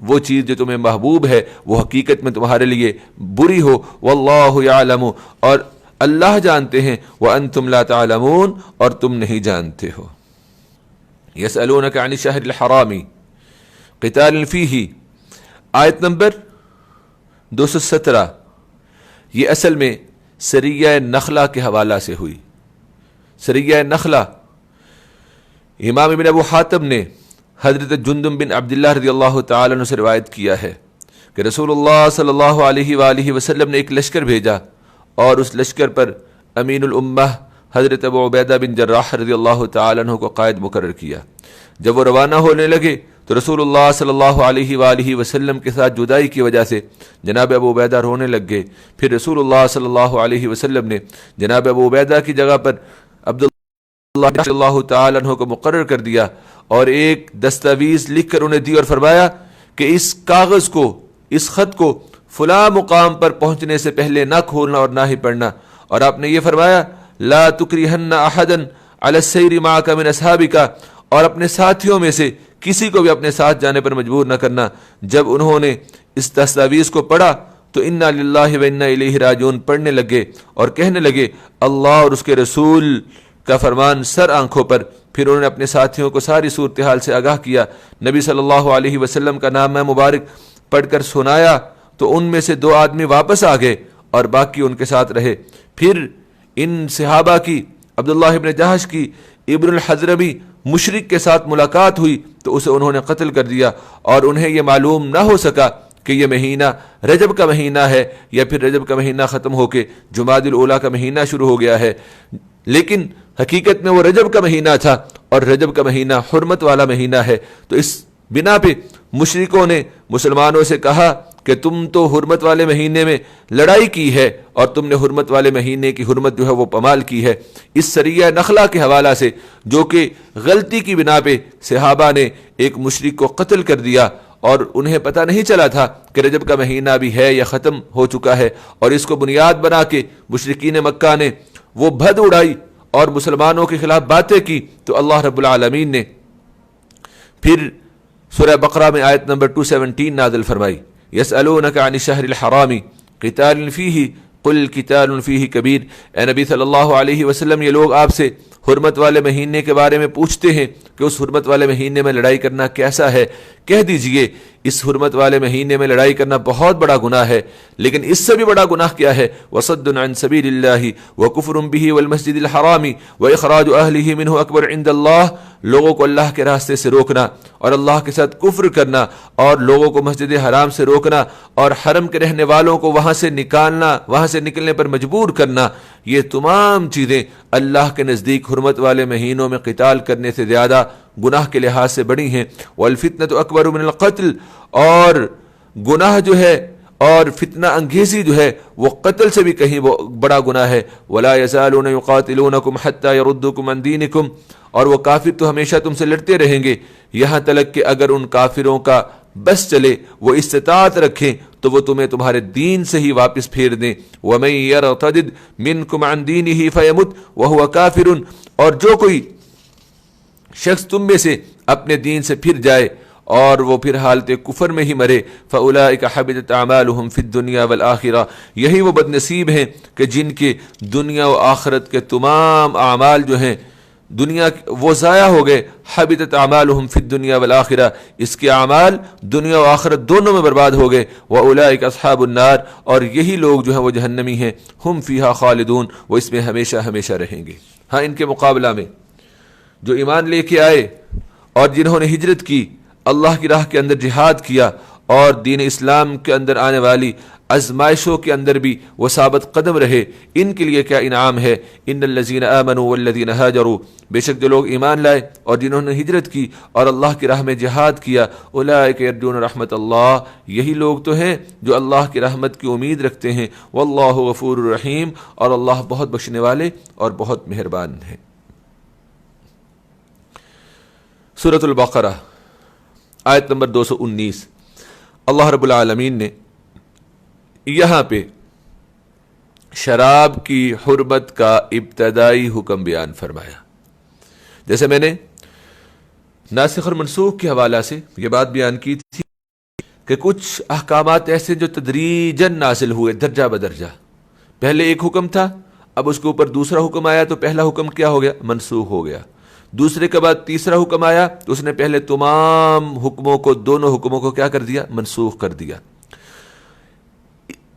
وہ چیز جو تمہیں محبوب ہے وہ حقیقت میں تمہارے لیے بری ہو، واللہ یعلم، اور اللہ جانتے ہیں، وانتم لا تعلمون، اور تم نہیں جانتے ہو۔ یسألونک عن الشہر الحرام قتال فیہ، آیت نمبر 217، یہ اصل میں سریہ نخلہ کے حوالہ سے ہوئی۔ سریہ نخلہ، امام ابن ابو حاتم نے حضرت جندب بن عبداللہ رضی اللہ تعالیٰ عنہ سے روایت کیا ہے کہ رسول اللہ صلی اللہ علیہ وآلہ وسلم نے ایک لشکر بھیجا اور اس لشکر پر امین الامہ حضرت ابو عبیدہ بن جراح رضی اللہ تعالیٰ عنہ کو قائد مقرر کیا۔ جب وہ روانہ ہونے لگے تو رسول اللہ صلی اللہ علیہ وآلہ وسلم کے ساتھ جدائی کی وجہ سے جناب ابو عبیدہ رونے لگ گئے۔ پھر رسول اللہ صلی اللہ علیہ وسلم نے جناب ابو عبیدہ کی جگہ پر عبداللہ صلی اللہ تعالیٰ عنہ کو مقرر کر دیا اور ایک دستاویز لکھ کر انہیں دی اور فرمایا کہ اس کاغذ کو، اس خط کو فلاں مقام پر پہنچنے سے پہلے نہ کھولنا اور نہ ہی پڑھنا۔ اور آپ نے یہ فرمایا لا تکرہن احدا علی السیر معک من اصحابک، اور اپنے ساتھیوں میں سے کسی کو بھی اپنے ساتھ جانے پر مجبور نہ کرنا۔ جب انہوں نے اس دستاویز کو پڑھا تو انا للہ و انا الیہ راجعون پڑھنے لگے اور کہنے لگے اللہ اور اس کے رسول کا فرمان سر آنکھوں پر۔ پھر انہوں نے اپنے ساتھیوں کو ساری صورتحال سے آگاہ کیا، نبی صلی اللہ علیہ وسلم کا نام مبارک پڑھ کر سنایا تو ان میں سے 2 آدمی واپس آ گئے اور باقی ان کے ساتھ رہے۔ پھر ان صحابہ کی، عبداللہ ابن جہش کی، ابن الحضرمی مشرک کے ساتھ ملاقات ہوئی تو اسے انہوں نے قتل کر دیا، اور انہیں یہ معلوم نہ ہو سکا کہ یہ مہینہ رجب کا مہینہ ہے یا پھر رجب کا مہینہ ختم ہو کے جمادی الاولیٰ کا مہینہ شروع ہو گیا ہے، لیکن حقیقت میں وہ رجب کا مہینہ تھا اور رجب کا مہینہ حرمت والا مہینہ ہے۔ تو اس بنا پہ مشرکوں نے مسلمانوں سے کہا کہ تم تو حرمت والے مہینے میں لڑائی کی ہے اور تم نے حرمت والے مہینے کی حرمت جو ہے وہ پامال کی ہے۔ اس سریہ نخلہ کے حوالہ سے جو کہ غلطی کی بنا پہ صحابہ نے ایک مشرک کو قتل کر دیا اور انہیں پتہ نہیں چلا تھا کہ رجب کا مہینہ بھی ہے یا ختم ہو چکا ہے، اور اس کو بنیاد بنا کے مشرکین مکہ نے وہ بھد اڑائی اور مسلمانوں کے خلاف باتیں کی، تو اللہ رب العالمین نے پھر سورہ بقرہ میں آیت نمبر 217 نازل فرمائی، یسألونک عن الشہر الحرام قتال فیہ قل قتال فیہ کبیر۔ اے نبی صلی اللہ علیہ وسلم، یہ لوگ آپ سے حرمت والے مہینے کے بارے میں پوچھتے ہیں کہ اس حرمت والے مہینے میں لڑائی کرنا کیسا ہے۔ کہہ دیجئے اس حرمت والے مہینے میں لڑائی کرنا بہت بڑا گناہ ہے، لیکن اس سے بھی بڑا گناہ کیا ہے؟ وصد عن سبیل اللہ وکفر بہ والمسجد الحرام واخراج اہلہ منہ اکبر عند اللہ، لوگوں کو اللہ کے راستے سے روکنا اور اللہ کے ساتھ کفر کرنا اور لوگوں کو مسجد حرام سے روکنا اور حرم کے رہنے والوں کو وہاں سے نکالنا، وہاں سے نکلنے پر مجبور کرنا، یہ تمام چیزیں اللہ کے نزدیک حرمت والے مہینوں میں قتال کرنے سے زیادہ گناہ کے لحاظ سے بڑی ہیں۔ والفتنة اکبر من القتل، اور گناہ جو ہے اور فتنہ انگیزی جو ہے وہ قتل سے بھی کہیں بڑا گناہ ہے۔ ولا یزالون یقاتلونکم حتی یردوکم عن دینکم، اور وہ کافر تو ہمیشہ تم سے لڑتے رہیں گے یہاں تک کہ اگر ان کافروں کا بس چلے، وہ استطاعت رکھیں تو وہ تمہیں تمہارے دین سے ہی واپس پھیر دیں۔ وَمَن يَرْتَدِدْ مِنْكُمْ عَنْ دِينِهِ فَيَمُتْ وَهُوَ كَافِرٌ، اور جو کوئی شخص تم میں سے اپنے دین سے پھر جائے اور وہ پھر حالت کفر میں ہی مرے، فَأُولَئِكَ حَبِطَتْ أَعْمَالُهُمْ فِي الدُّنْيَا وَالْآخِرَةِ، یہی وہ بد نصیب ہیں کہ جن کے دنیا و آخرت کے تمام اعمال جو ہیں دنیا وہ ضائع ہو گئے. حبطت اعمالهم فی الدنیا والآخرہ، اس کے اعمال دنیا و آخرت دونوں میں برباد ہو گئے. واولئک اصحاب النار، اور یہی لوگ جو ہیں وہ جہنمی ہیں. ہم فیہا خالدون، وہ اس میں ہمیشہ ہمیشہ رہیں گے. ہاں، ان کے مقابلہ میں جو ایمان لے کے آئے اور جنہوں نے ہجرت کی، اللہ کی راہ کے اندر جہاد کیا اور دین اسلام کے اندر آنے والی آزمائشوں کے اندر بھی وہ ثابت قدم رہے، ان کے لیے کیا انعام ہے. ان الذین آمنوا والذین ہاجروا، بے شک جو لوگ ایمان لائے اور جنہوں نے ہجرت کی اور اللہ کی راہ میں جہاد کیا، اولئک یرجون رحمت اللہ، یہی لوگ تو ہیں جو اللہ کی رحمت کی امید رکھتے ہیں. واللہ غفور الرحیم، اور اللہ بہت بخشنے والے اور بہت مہربان ہیں. سورۃ البقرہ آیت نمبر 219. اللہ رب العالمین نے یہاں پہ شراب کی حرمت کا ابتدائی حکم بیان فرمایا. جیسے میں نے ناسخ اور منسوخ کے حوالہ سے یہ بات بیان کی تھی کہ کچھ احکامات ایسے جو تدریجاً نازل ہوئے درجہ بدرجہ. پہلے ایک حکم تھا، اب اس کے اوپر دوسرا حکم آیا تو پہلا حکم کیا ہو گیا؟ منسوخ ہو گیا. دوسرے کے بعد تیسرا حکم آیا تو اس نے پہلے تمام حکموں کو، دونوں حکموں کو کیا کر دیا؟ منسوخ کر دیا.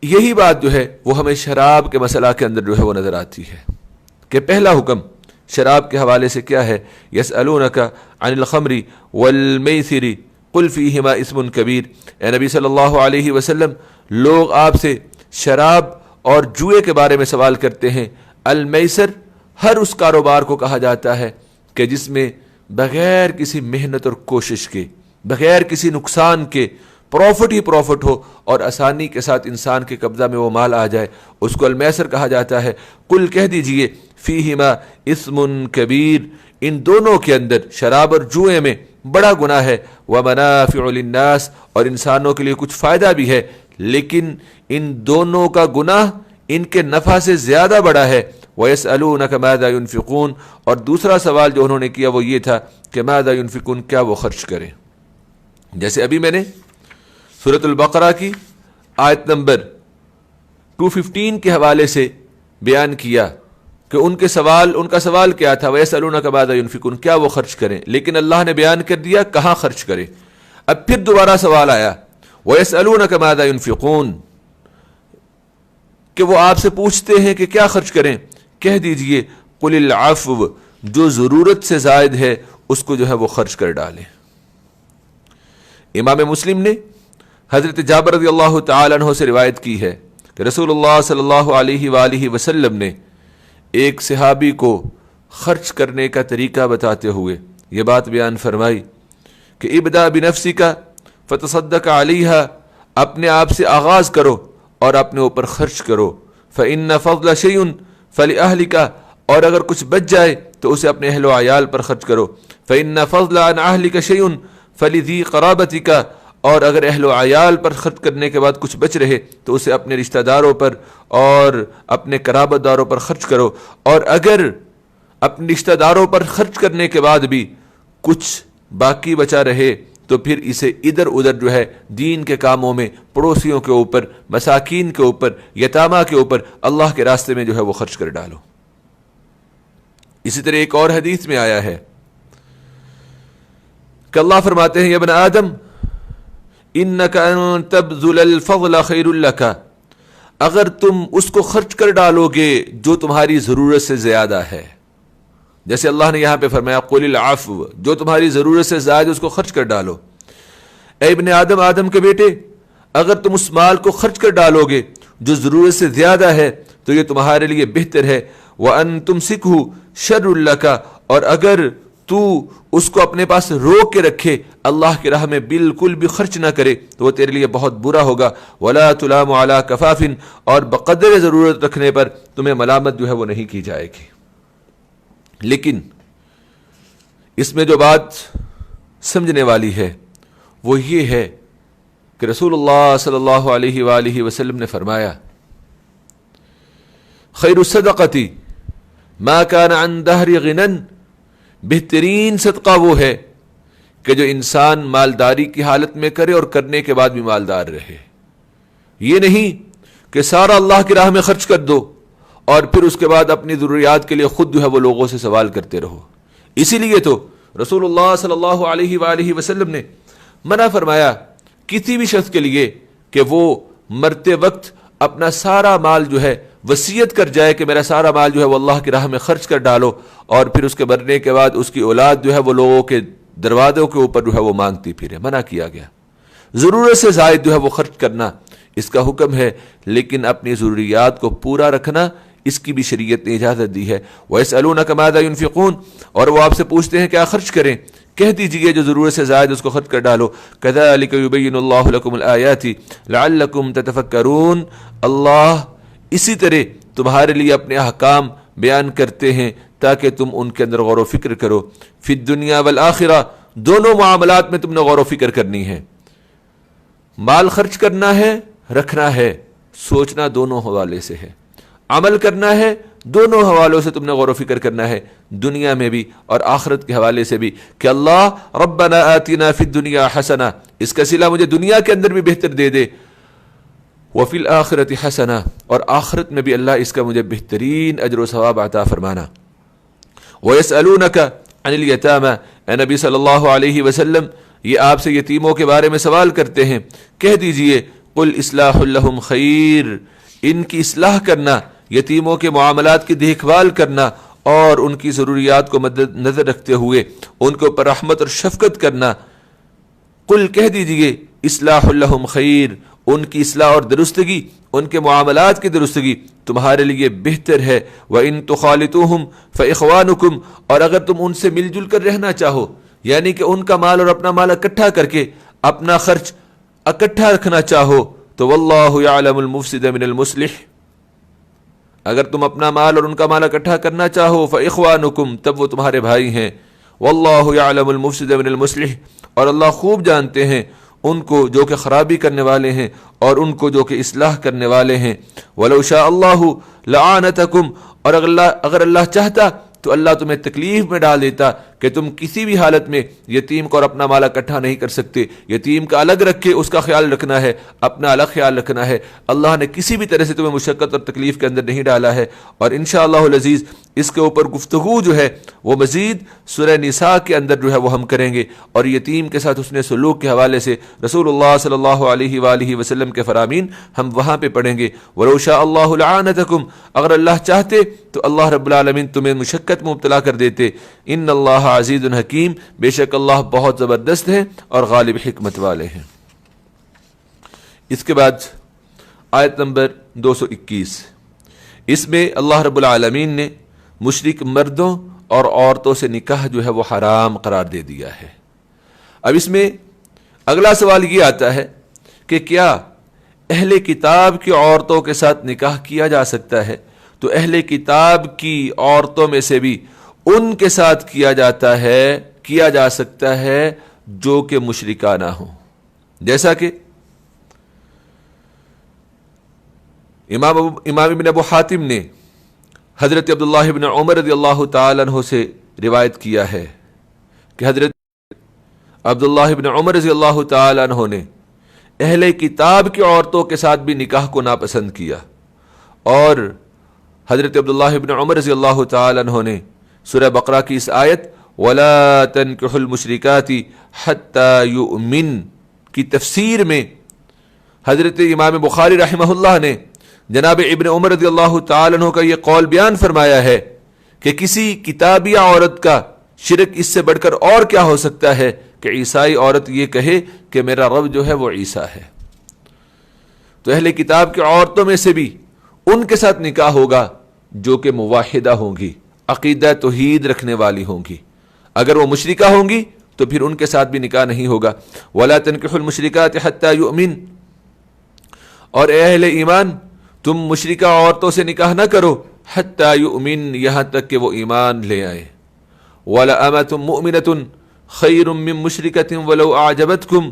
یہی بات جو ہے وہ ہمیں شراب کے مسئلہ کے اندر جو ہے وہ نظر آتی ہے کہ پہلا حکم شراب کے حوالے سے کیا ہے؟ یسألونک عن الخمر والمیسر قل فیہما اسم کبیر. اے نبی صلی اللہ علیہ وسلم، لوگ آپ سے شراب اور جوئے کے بارے میں سوال کرتے ہیں. المیسر ہر اس کاروبار کو کہا جاتا ہے کہ جس میں بغیر کسی محنت اور کوشش کے، بغیر کسی نقصان کے پروفٹ ہی پروفٹ ہو اور آسانی کے ساتھ انسان کے قبضہ میں وہ مال آ جائے، اس کو المیسر کہا جاتا ہے. قل کہہ دیجئے فیہما اسم کبیر، ان دونوں کے اندر شراب اور جوئے میں بڑا گناہ ہے. ومنافع للناس، اور انسانوں کے لیے کچھ فائدہ بھی ہے، لیکن ان دونوں کا گناہ ان کے نفع سے زیادہ بڑا ہے. وَيَسْأَلُونَكَ مَاذَا يُنْفِقُونَ، اور دوسرا سوال جو انہوں نے کیا وہ یہ تھا کہ ماذا ينفقون، کیا وہ خرچ کریں. جیسے ابھی میں نے سورۃ البقرہ کی آیت نمبر 215 کے حوالے سے بیان کیا کہ ان کا سوال کیا تھا، وَيَسْأَلُونَكَ مَاذَا يُنْفِقُونَ، کیا وہ خرچ کریں، لیکن اللہ نے بیان کر دیا کہاں خرچ کریں. اب پھر دوبارہ سوال آیا وَيَسْأَلُونَكَ مَاذَا يُنْفِقُونَ، کہ وہ آپ سے پوچھتے ہیں کہ کیا خرچ کریں. کہہ دیجئے قُلِ الْعَفْوَ، جو ضرورت سے زائد ہے اس کو جو ہے وہ خرچ کر ڈالیں. امام مسلم نے حضرت جابر رضی اللہ تعالی عنہ سے روایت کی ہے کہ رسول اللہ صلی اللہ علیہ وآلہ وسلم نے ایک صحابی کو خرچ کرنے کا طریقہ بتاتے ہوئے یہ بات بیان فرمائی کہ ابدا بنفسک فتصدق علیہا، اپنے آپ سے آغاز کرو اور اپنے اوپر خرچ کرو. فإن فضل شیء فلأہلک، اور اگر کچھ بچ جائے تو اسے اپنے اہل و عیال پر خرچ کرو. فإن فضل عن اہلک شیء فلذی قرابتک، اور اگر اہل و عیال پر خرچ کرنے کے بعد کچھ بچ رہے تو اسے اپنے رشتہ داروں پر اور اپنے قرابت داروں پر خرچ کرو. اور اگر اپنے رشتہ داروں پر خرچ کرنے کے بعد بھی کچھ باقی بچا رہے تو پھر اسے ادھر ادھر جو ہے دین کے کاموں میں، پڑوسیوں کے اوپر، مساکین کے اوپر، یتامہ کے اوپر اللہ کے راستے میں جو ہے وہ خرچ کر ڈالو. اسی طرح ایک اور حدیث میں آیا ہے کہ اللہ فرماتے ہیں یا ابن آدم انک ان تبذل الفضل خیر لک، اگر تم اس کو خرچ کر ڈالو گے جو تمہاری ضرورت سے زیادہ ہے. جیسے اللہ نے یہاں پہ فرمایا قل العفو، جو تمہاری ضرورت سے زائد اس کو خرچ کر ڈالو. اے ابن آدم، آدم کے بیٹے، اگر تم اس مال کو خرچ کر ڈالو گے جو ضرورت سے زیادہ ہے تو یہ تمہارے لیے بہتر ہے. وَأَن تُمْسِكْهُ شَرٌّ لَكَ، اور اگر تو اس کو اپنے پاس روک کے رکھے، اللہ کی راہ میں بالکل بھی خرچ نہ کرے تو وہ تیرے لیے بہت برا ہوگا. وَلَا تُلَامُ عَلَىٰ كَفَافٍ، اور بقدر ضرورت رکھنے پر تمہیں ملامت جو ہے وہ نہیں کی جائے گی. لیکن اس میں جو بات سمجھنے والی ہے وہ یہ ہے کہ رسول اللہ صلی اللہ علیہ وآلہ وسلم نے فرمایا خیر الصدقۃ ما کان عن دہر غنى، بہترین صدقہ وہ ہے کہ جو انسان مالداری کی حالت میں کرے اور کرنے کے بعد بھی مالدار رہے. یہ نہیں کہ سارا اللہ کی راہ میں خرچ کر دو اور پھر اس کے بعد اپنی ضروریات کے لیے خود جو ہے وہ لوگوں سے سوال کرتے رہو. اسی لیے تو رسول اللہ صلی اللہ علیہ وآلہ وسلم نے منع فرمایا کسی بھی شخص کے لیے کہ وہ مرتے وقت اپنا سارا مال جو ہے وصیت کر جائے کہ میرا سارا مال جو ہے وہ اللہ کی راہ میں خرچ کر ڈالو، اور پھر اس کے مرنے کے بعد اس کی اولاد جو ہے وہ لوگوں کے دروازوں کے اوپر جو ہے وہ مانگتی پھرے۔ منع کیا گیا۔ ضرورت سے زائد جو ہے وہ خرچ کرنا اس کا حکم ہے، لیکن اپنی ضروریات کو پورا رکھنا اس کی بھی شریعت نے اجازت دی ہے۔ وَيَسْأَلُونَكَ مَاذَا يُنْفِقُونَ، اور وہ آپ سے پوچھتے ہیں کیا خرچ کریں، کہہ دیجئے جو ضرورت سے زائد اس کو خرچ کر ڈالو۔ كَذَلِكَ يُبَيِّنُ اللَّهُ لَكُمُ الْآيَاتِ لَعَلَّكُمْ تَتَفَكَّرُونَ، اللہ اسی طرح تمہارے لیے اپنے احکام بیان کرتے ہیں تاکہ تم ان کے اندر غور و فکر کرو۔ فی الدنیا والآخرہ، دونوں معاملات میں تم نے غور و فکر کرنی ہے۔ مال خرچ کرنا ہے، رکھنا ہے، سوچنا دونوں حوالے سے ہے۔ عمل کرنا ہے، دونوں حوالوں سے تم نے غور و فکر کرنا ہے، دنیا میں بھی اور آخرت کے حوالے سے بھی، کہ اللہ ربنا آتنا فی الدنیا حسنہ، اس کا صلہ مجھے دنیا کے اندر بھی بہتر دے دے، وفی الآخرت حسنہ، اور آخرت میں بھی اللہ اس کا مجھے بہترین اجر و ثواب عطا فرمانا۔ وَيَسْأَلُونَكَ عَنِ الْيَتَامَى، اے نبی صلی اللہ علیہ وسلم یہ آپ سے یتیموں کے بارے میں سوال کرتے ہیں، کہہ دیجئے قُلْ إِصْلَاحٌ لَهُمْ خَيْرٌ، ان کی اصلاح کرنا، یتیموں کے معاملات کی دیکھ بھال کرنا اور ان کی ضروریات کو مد نظر رکھتے ہوئے ان کے اوپر رحمت اور شفقت کرنا۔ قل کہہ دیجئے اصلاح لہم خیر، ان کی اصلاح اور درستگی، ان کے معاملات کی درستگی تمہارے لیے بہتر ہے۔ وَإِن تُخَالِطُوهُمْ فَإِخْوَانُكُمْ، اور اگر تم ان سے مل جل کر رہنا چاہو، یعنی کہ ان کا مال اور اپنا مال اکٹھا کر کے اپنا خرچ اکٹھا رکھنا چاہو تو واللہ یعلم المفسد من المصلح، اگر تم اپنا مال اور ان کا مال اکٹھا کرنا چاہو فإخوانکم، تب وہ تمہارے بھائی ہیں۔ واللہ یعلم المفسد من المصلح، اور اللہ خوب جانتے ہیں ان کو جو کہ خرابی کرنے والے ہیں اور ان کو جو کہ اصلاح کرنے والے ہیں۔ وَلَوْ شَاءَ اللَّهُ لَعَانَتَكُمْ، اور اگر اللہ چاہتا تو اللہ تمہیں تکلیف میں ڈال دیتا کہ تم کسی بھی حالت میں یتیم کو اور اپنا مال اکٹھا نہیں کر سکتے۔ یتیم کا الگ رکھ کے اس کا خیال رکھنا ہے، اپنا الگ خیال رکھنا ہے۔ اللہ نے کسی بھی طرح سے تمہیں مشقت اور تکلیف کے اندر نہیں ڈالا ہے، اور انشاءاللہ العزیز اس کے اوپر گفتگو جو ہے وہ مزید سورہ نساء کے اندر جو ہے وہ ہم کریں گے، اور یتیم کے ساتھ حسن سلوک کے حوالے سے رسول اللہ صلی اللہ علیہ وآلہ وسلم کے فرامین ہم وہاں پہ پڑھیں گے۔ وَلَوْ شَاءَ اللَّهُ لَعَانَتَكُمْ، اگر اللہ چاہتے تو اللہ رب العالمین تمہیں مشقت میں مبتلا کر دیتے۔ ان اللہ عزیز حکیم، بے شک اللہ بہت زبردست ہیں اور غالب حکمت والے ہیں۔ اس کے بعد آیت نمبر 221، اس میں اللہ رب العالمین نے مشرک مردوں اور عورتوں سے نکاح جو ہے وہ حرام قرار دے دیا ہے۔ اب اس میں اگلا سوال یہ آتا ہے کہ کیا اہل کتاب کی عورتوں کے ساتھ نکاح کیا جا سکتا ہے؟ تو اہل کتاب کی عورتوں میں سے بھی ان کے ساتھ کیا جا سکتا ہے جو کہ مشرکہ نہ ہوں، جیسا کہ امام ابن ابو حاتم نے حضرت عبداللہ ابن عمر رضی اللہ تعالیٰ عنہ سے روایت کیا ہے کہ حضرت عبداللہ ابن عمر رضی اللہ تعالیٰ عنہ نے اہل کتاب کی عورتوں کے ساتھ بھی نکاح کو ناپسند کیا، اور حضرت عبداللہ ابن عمر رضی اللہ تعالیٰ عنہ نے سورہ بقرہ کی اس آیت وَلَا تَنْكِحُوا الْمُشْرِكَاتِ حَتَّى يُؤْمِنْ کی تفسیر میں حضرت امام بخاری رحمہ اللہ نے جناب ابن عمر رضی اللہ تعالیٰ عنہ کا یہ قول بیان فرمایا ہے کہ کسی کتابی عورت کا شرک اس سے بڑھ کر اور کیا ہو سکتا ہے کہ عیسائی عورت یہ کہے کہ میرا رب جو ہے وہ عیسیٰ ہے۔ تو اہل کتاب کی عورتوں میں سے بھی ان کے ساتھ نکاح ہوگا جو کہ موحدہ ہوں گی، عقیدہ توحید رکھنے والی ہوں گی۔ اگر وہ مشرکہ ہوں گی تو پھر ان کے ساتھ بھی نکاح نہیں ہوگا۔ وَلَا تَنْكِحُوا الْمُشْرِكَاتِ حَتَّى يُؤْمِنْ، اور اے اہل ایمان تم مشرکہ عورتوں سے نکاح نہ کرو حَتَّى يُؤْمِنْ، یہاں تک کہ وہ ایمان لے آئیں۔ وَلَأَمَةٌ مُؤْمِنَةٌ خَيْرٌ مِّن مُشْرِكَةٍ وَلَوْ أَعْجَبَتْكُمْ،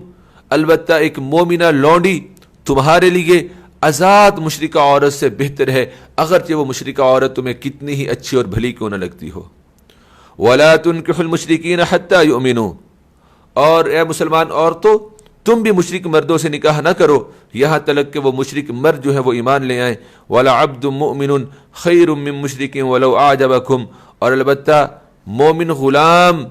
البتہ ایک مومنہ لونڈی تمہارے لیے آزاد مشرکہ عورت سے بہتر ہے، اگرچہ وہ مشرکہ عورت تمہیں کتنی ہی اچھی اور بھلی کیوں نہ لگتی ہو۔ وَلَا تُنْكِحُوا الْمُشْرِكِينَ حَتَّى يُؤْمِنُوا، اور اے مسلمان عورتوں تم بھی مشرک مردوں سے نکاح نہ کرو یہاں تک کہ وہ مشرک مرد جو ہے وہ ایمان لے آئیں۔ وَلَعَبْدٌ مُؤْمِنٌ خَيْرٌ مِّن مُشْرِكٍ وَلَوْ أَعْجَبَكُمْ، اور البتہ مومن غلام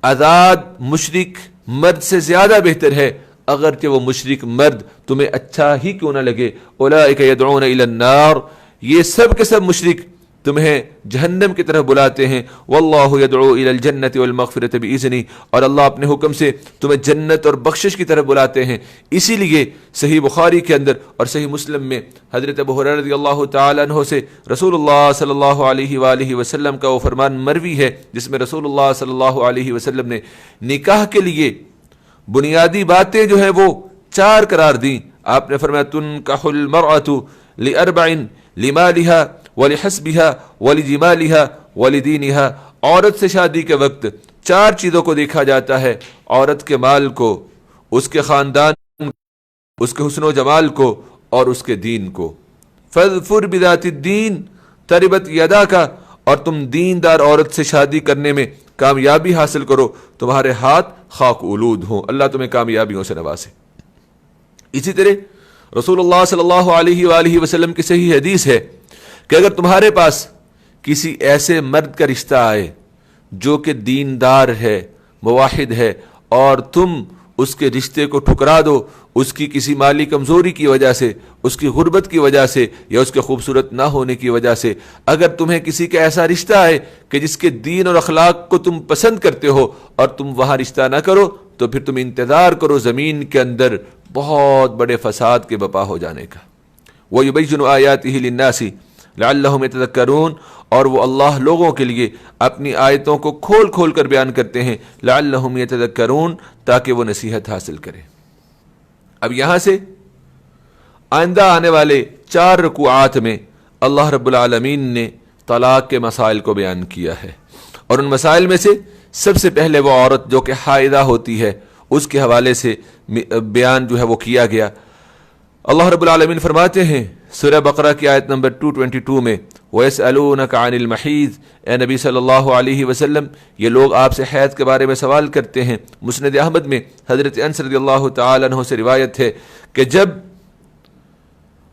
آزاد مشرک مرد سے زیادہ بہتر ہے، اگرچہ وہ مشرک مرد تمہیں اچھا ہی کیوں نہ لگے۔ اولئک یدعون الی النار، یہ سب کے سب مشرک تمہیں جہنم کی طرف بلاتے ہیں۔ واللہ یدعو الی الجنۃ والمغفرۃ باذنہ، اور اللہ اپنے حکم سے تمہیں جنت اور بخشش کی طرف بلاتے ہیں۔ اسی لیے صحیح بخاری کے اندر اور صحیح مسلم میں حضرت ابو ہریرہ رضی اللہ تعالی عنہ سے رسول اللہ صلی اللہ علیہ وآلہ وسلم کا وہ فرمان مروی ہے جس میں رسول اللہ صلی اللہ علیہ وسلم نے نکاح کے لیے بنیادی باتیں جو ہیں وہ 4 قرار دیں۔ آپ نے فرمایا تنکح المرأۃ لأربع لمالها ولحسبها ولجمالها ولدینها، عورت سے شادی کے وقت 4 چیزوں کو دیکھا جاتا ہے، عورت کے مال کو، اس کے خاندان، اس کے حسن و جمال کو اور اس کے دین کو۔ فاظفر بذات الدین تربت یداک، اور تم دیندار عورت سے شادی کرنے میں کامیابی حاصل کرو، تمہارے ہاتھ خاک اولود ہوں، اللہ تمہیں کامیابیوں سے نوازے۔ اسی طرح رسول اللہ صلی اللہ علیہ وآلہ وسلم کی صحیح حدیث ہے کہ اگر تمہارے پاس کسی ایسے مرد کا رشتہ آئے جو کہ دیندار ہے، موحد ہے، اور تم اس کے رشتے کو ٹھکرا دو اس کی کسی مالی کمزوری کی وجہ سے، اس کی غربت کی وجہ سے، یا اس کے خوبصورت نہ ہونے کی وجہ سے، اگر تمہیں کسی کا ایسا رشتہ آئے کہ جس کے دین اور اخلاق کو تم پسند کرتے ہو اور تم وہاں رشتہ نہ کرو، تو پھر تم انتظار کرو زمین کے اندر بہت بڑے فساد کے بپا ہو جانے کا۔ وَيُبَيِّنُ آيَاتِهِ لِلنَّاسِ لَعَلَّهُمْ يَتَذَكَّرُونَ، اور وہ اللہ لوگوں کے لیے اپنی آیتوں کو کھول کھول کر بیان کرتے ہیں، لَعَلَّهُمْ يَتَذَكَّرُونَ، تاکہ وہ نصیحت حاصل کریں۔ اب یہاں سے آئندہ آنے والے 4 رکوعات میں اللہ رب العالمین نے طلاق کے مسائل کو بیان کیا ہے، اور ان مسائل میں سے سب سے پہلے وہ عورت جو کہ حائضہ ہوتی ہے اس کے حوالے سے بیان جو ہے وہ کیا گیا۔ اللہ رب العالمین فرماتے ہیں سورہ بقرہ کی آیت نمبر 222 میں، وَيَسْأَلُونَكَ عَنِ الْمَحِيضِ، اے نبی صلی اللہ علیہ وسلم یہ لوگ آپ سے حیض کے بارے میں سوال کرتے ہیں۔ مسند احمد میں حضرت انس رضی اللہ تعالی عنہ سے روایت ہے کہ جب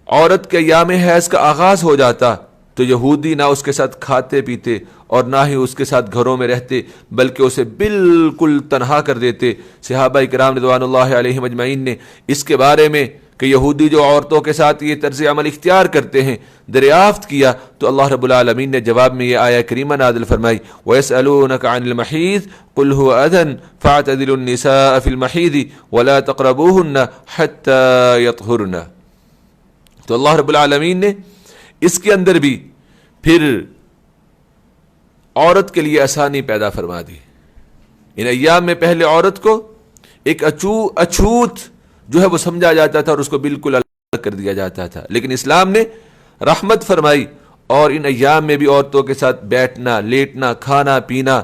عورت کے ایام حیض کا آغاز ہو جاتا تو یہودی نہ اس کے ساتھ کھاتے پیتے اور نہ ہی اس کے ساتھ گھروں میں رہتے، بلکہ اسے بالکل تنہا کر دیتے۔ صحابہ کرام رضوان اللہ علیہم اجمعین نے اس کے بارے میں کہ یہودی جو عورتوں کے ساتھ یہ طرز عمل اختیار کرتے ہیں دریافت کیا، تو اللہ رب العالمین نے جواب میں یہ آیہ کریمہ نازل فرمائی، وَيَسْأَلُونَكَ عَنِ الْمَحِيضِ قُلْ هُوَ أَذًى فَاعْتَزِلُوا النِّسَاءَ فِي الْمَحِيضِ وَلَا تَقْرَبُوهُنَّ حَتَّى يَطْهُرْنَ۔ تو اللہ رب العالمین نے اس کے اندر بھی پھر عورت کے لیے آسانی پیدا فرما دی۔ ان ایام میں پہلے عورت کو ایک اچھوت جو ہے وہ سمجھا جاتا تھا اور اس کو بالکل الگ کر دیا جاتا تھا، لیکن اسلام نے رحمت فرمائی اور ان ایام میں بھی عورتوں کے ساتھ بیٹھنا، لیٹنا، کھانا پینا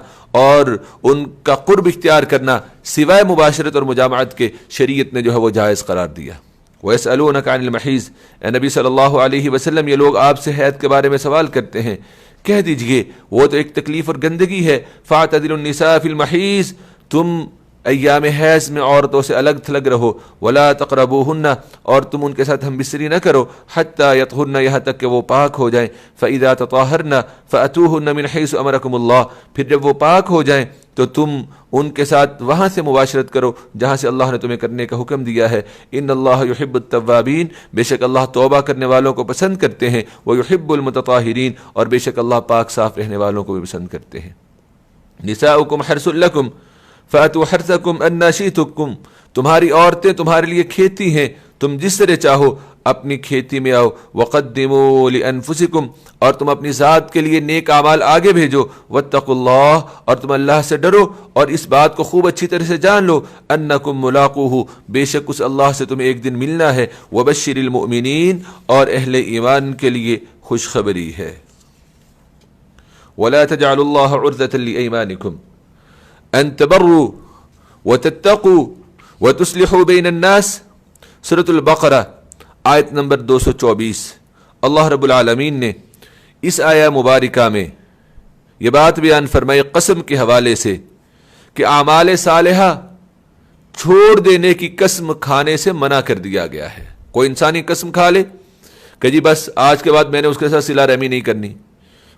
اور ان کا قرب اختیار کرنا سوائے مباشرت اور مجامعت کے شریعت نے جو ہے وہ جائز قرار دیا۔ وَيَسْأَلُونَكَ عَنِ الْمَحِيضِ، اے نبی صلی اللہ علیہ وسلم یہ لوگ آپ سے حیض کے بارے میں سوال کرتے ہیں، کہہ دیجئے وہ تو ایک تکلیف اور گندگی ہے۔ فَاعْتَزِلُوا النِّسَاءَ فِي الْمَحِيضِ، تم ایام حیض میں عورتوں سے الگ تھلگ رہو، وَلَا تَقْرَبُوهُنَّ، اور تم ان کے ساتھ ہم بستری نہ کرو، حَتَّى يَطْهُرْنَ، یہاں تک کہ وہ پاک ہو جائیں، فَإِذَا تَطَهَّرْنَ فَأْتُوهُنَّ مِنْ حَيْثُ أَمَرَكُمُ اللَّهُ، پھر جب وہ پاک ہو جائیں تو تم ان کے ساتھ وہاں سے مباشرت کرو جہاں سے اللہ نے تمہیں کرنے کا حکم دیا ہے۔ ان اللہ یحب التوابین، بے شک اللہ توبہ کرنے والوں کو پسند کرتے ہیں، ویحب المتطہرین، اور بے شک اللہ پاک صاف رہنے والوں کو بھی پسند کرتے ہیں۔ نساؤکم حرث لکم فاتوا حرثکم انا شئتم، تمہاری عورتیں تمہارے لیے کھیتی ہیں، تم جس طرح چاہو اپنی کھیتی میں آؤ۔ وقدموا لانفسکم، اور تم اپنی ذات کے لیے نیک اعمال آگے بھیجو۔ واتقوا اللہ، اور تم اللہ سے ڈرو اور اس بات کو خوب اچھی طرح سے جان لو، انکم ملاقوہ، بے شک اس اللہ سے تمہیں ایک دن ملنا ہے۔ وبشر المؤمنین، اور اہل ایمان کے لیے خوشخبری ہے۔ ولا تجعلوا اللہ عرضة لأیمانکم ان تبروا وتتقوا وتصلحوا بین الناس۔ سورۃ البقرہ آیت نمبر 224۔ اللہ رب العالمین نے اس آیہ مبارکہ میں یہ بات بیان فرمائی قسم کے حوالے سے کہ اعمال صالحہ چھوڑ دینے کی قسم کھانے سے منع کر دیا گیا ہے۔ کوئی انسانی قسم کھا لے کہ جی بس آج کے بعد میں نے اس کے ساتھ صلہ رحمی نہیں کرنی،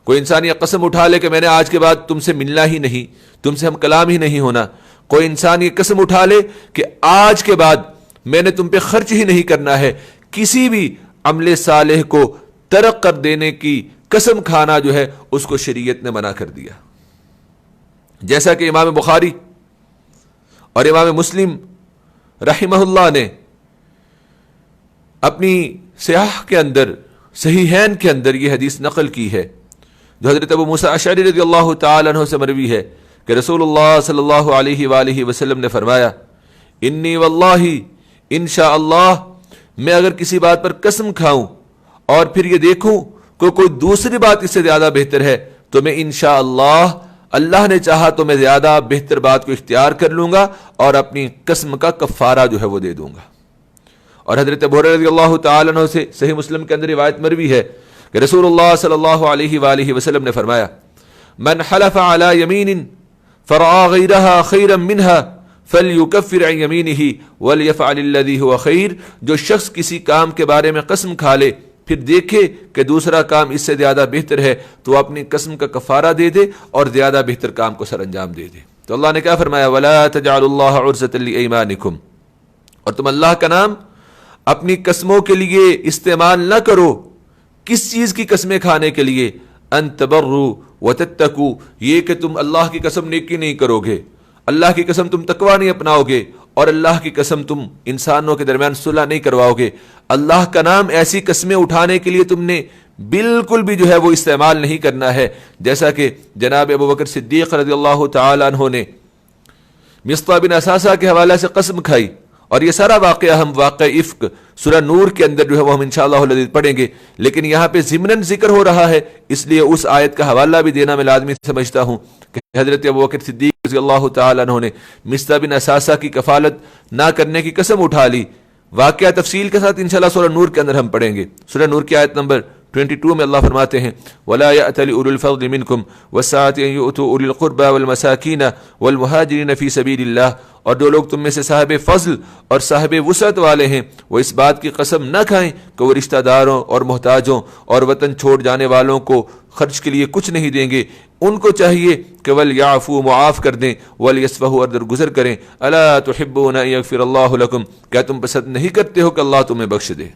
کوئی انسان یہ قسم اٹھا لے کہ میں نے آج کے بعد تم سے ملنا ہی نہیں، تم سے ہم کلام ہی نہیں ہونا. کوئی انسان یہ قسم اٹھا لے کہ آج کے بعد میں نے تم پہ خرچ ہی نہیں کرنا ہے. کسی بھی عمل صالح کو ترک کر دینے کی قسم کھانا جو ہے اس کو شریعت نے منع کر دیا. جیسا کہ امام بخاری اور امام مسلم رحمہ اللہ نے اپنی صحیح کے اندر، صحیحین کے اندر یہ حدیث نقل کی ہے جو حضرت ابو موسیٰ اشعری رضی اللہ تعالی عنہ سے مروی ہے کہ رسول اللہ صلی اللہ علیہ وآلہ وسلم نے فرمایا، انی واللہ انشاءاللہ، میں اگر کسی بات پر قسم کھاؤں اور پھر یہ دیکھوں کہ کوئی دوسری بات اس سے زیادہ بہتر ہے تو میں انشاءاللہ، اللہ نے چاہا تو میں زیادہ بہتر بات کو اختیار کر لوں گا اور اپنی قسم کا کفارہ جو ہے وہ دے دوں گا. اور حضرت ابو ہریرہ رضی اللہ تعالی عنہ سے صحیح مسلم کے اندر روایت مروی ہے کہ رسول اللہ صلی اللہ علیہ وآلہ وسلم نے فرمایا، من حلف علی یمین فرعى غیرها خیرا منها فلیکفر عن یمینہ ولیفعل الذی هو خیر. جو شخص کسی کام کے بارے میں قسم کھا لے پھر دیکھے کہ دوسرا کام اس سے زیادہ بہتر ہے تو اپنی قسم کا کفارہ دے دے اور زیادہ بہتر کام کو سر انجام دے دے. تو اللہ نے کیا فرمایا، ولا تجعلوا اللہ عرضۃ لایمانکم، اور تم اللہ کا نام اپنی قسموں کے لیے استعمال نہ کرو. کس چیز کی قسمیں کھانے کے لیے؟ ان تبروا وتتقوا، یہ کہ تم اللہ کی قسم نیکی نہیں کرو گے، اللہ کی قسم تم تقوی نہیں اپناؤ گے، اور اللہ کی قسم تم انسانوں کے درمیان صلح نہیں کرواؤ گے. اللہ کا نام ایسی قسمیں اٹھانے کے لیے تم نے بالکل بھی جو ہے وہ استعمال نہیں کرنا ہے، جیسا کہ جناب ابو بکر صدیق رضی اللہ تعالی عنہ نے مصطح بن اساسہ کے حوالے سے قسم کھائی. اور یہ سارا واقعہ ہم واقعہ افک سورہ نور کے اندر جو ہے وہ ہم انشاءاللہ العزیز پڑھیں گے، لیکن یہاں پہ ضمناً ذکر ہو رہا ہے، اس لیے اس آیت کا حوالہ بھی دینا میں لازمی سمجھتا ہوں کہ حضرت ابو بکر صدیق رضی اللہ تعالی عنہ نے مصطح بن اساسہ کی کفالت نہ کرنے کی قسم اٹھا لی. واقعہ تفصیل کے ساتھ انشاءاللہ سورہ نور کے اندر ہم پڑھیں گے. سورہ نور کی آیت نمبر 22 میں اللہ فرماتے ہیں، وَلَا يَأْتَلِ أُولُو الْفَضْلِ مِنْكُمْ وَالسَّعَةِ أَنْ يُؤْتُوا أُولِي الْقُرْبَى وَالْمَسَاكِينَ وَالْمُهَاجِرِينَ فِي سَبِيلِ اللَّهِ. اور جو لوگ تم میں سے صاحب فضل اور صاحب وسعت والے ہیں وہ اس بات کی قسم نہ کھائیں کہ وہ رشتہ داروں اور محتاجوں اور وطن چھوڑ جانے والوں کو خرچ کے لیے کچھ نہیں دیں گے. ان کو چاہیے کہ وَلْيَعْفُوا، معاف کر دیں، وَلْيَصْفَحُوا، اور درگزر کریں. أَلَا تُحِبُّونَ أَن يَغْفِرَ اللَّهُ لَكُمْ، کیا تم پسند نہیں کرتے ہو کہ اللہ تمہیں بخش دے.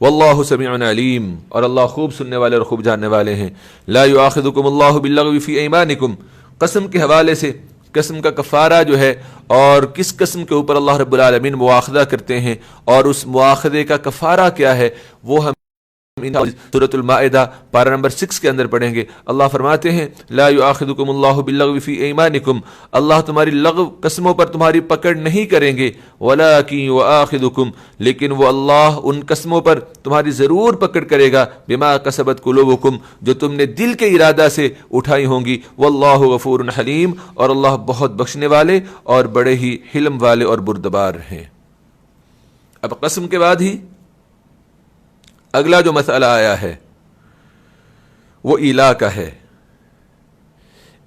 واللہ سمیع علیم، اور اللہ خوب سننے والے اور خوب جاننے والے ہیں. لا یؤاخذکم اللہ باللغو فی ایمانکم، قسم کے حوالے سے قسم کا کفارہ جو ہے اور کس قسم کے اوپر اللہ رب العالمین مواخذہ کرتے ہیں اور اس مواخذے کا کفارہ کیا ہے وہ ہم سورۃ المائدہ پارہ نمبر 6 کے اندر پڑھیں گے. اللہ فرماتے ہیں، لا یؤاخذکم اللہ باللغو فی ایمانکم، اللہ تمہاری لغو قسموں پر تمہاری پکڑ نہیں کریں گے، ولکن یؤاخذکم، لیکن وہ اللہ ان قسموں پر تمہاری ضرور پکڑ کرے گا، بما کسبت قلوبکم، جو تم نے دل کے ارادہ سے اٹھائی ہوں گی. واللہ غفور حلیم، اور اللہ بہت بخشنے والے اور بڑے ہی حلم والے اور بردبار ہیں. اب قسم کے بعد ہی اگلا جو مسئلہ آیا ہے وہ الہ کا ہے.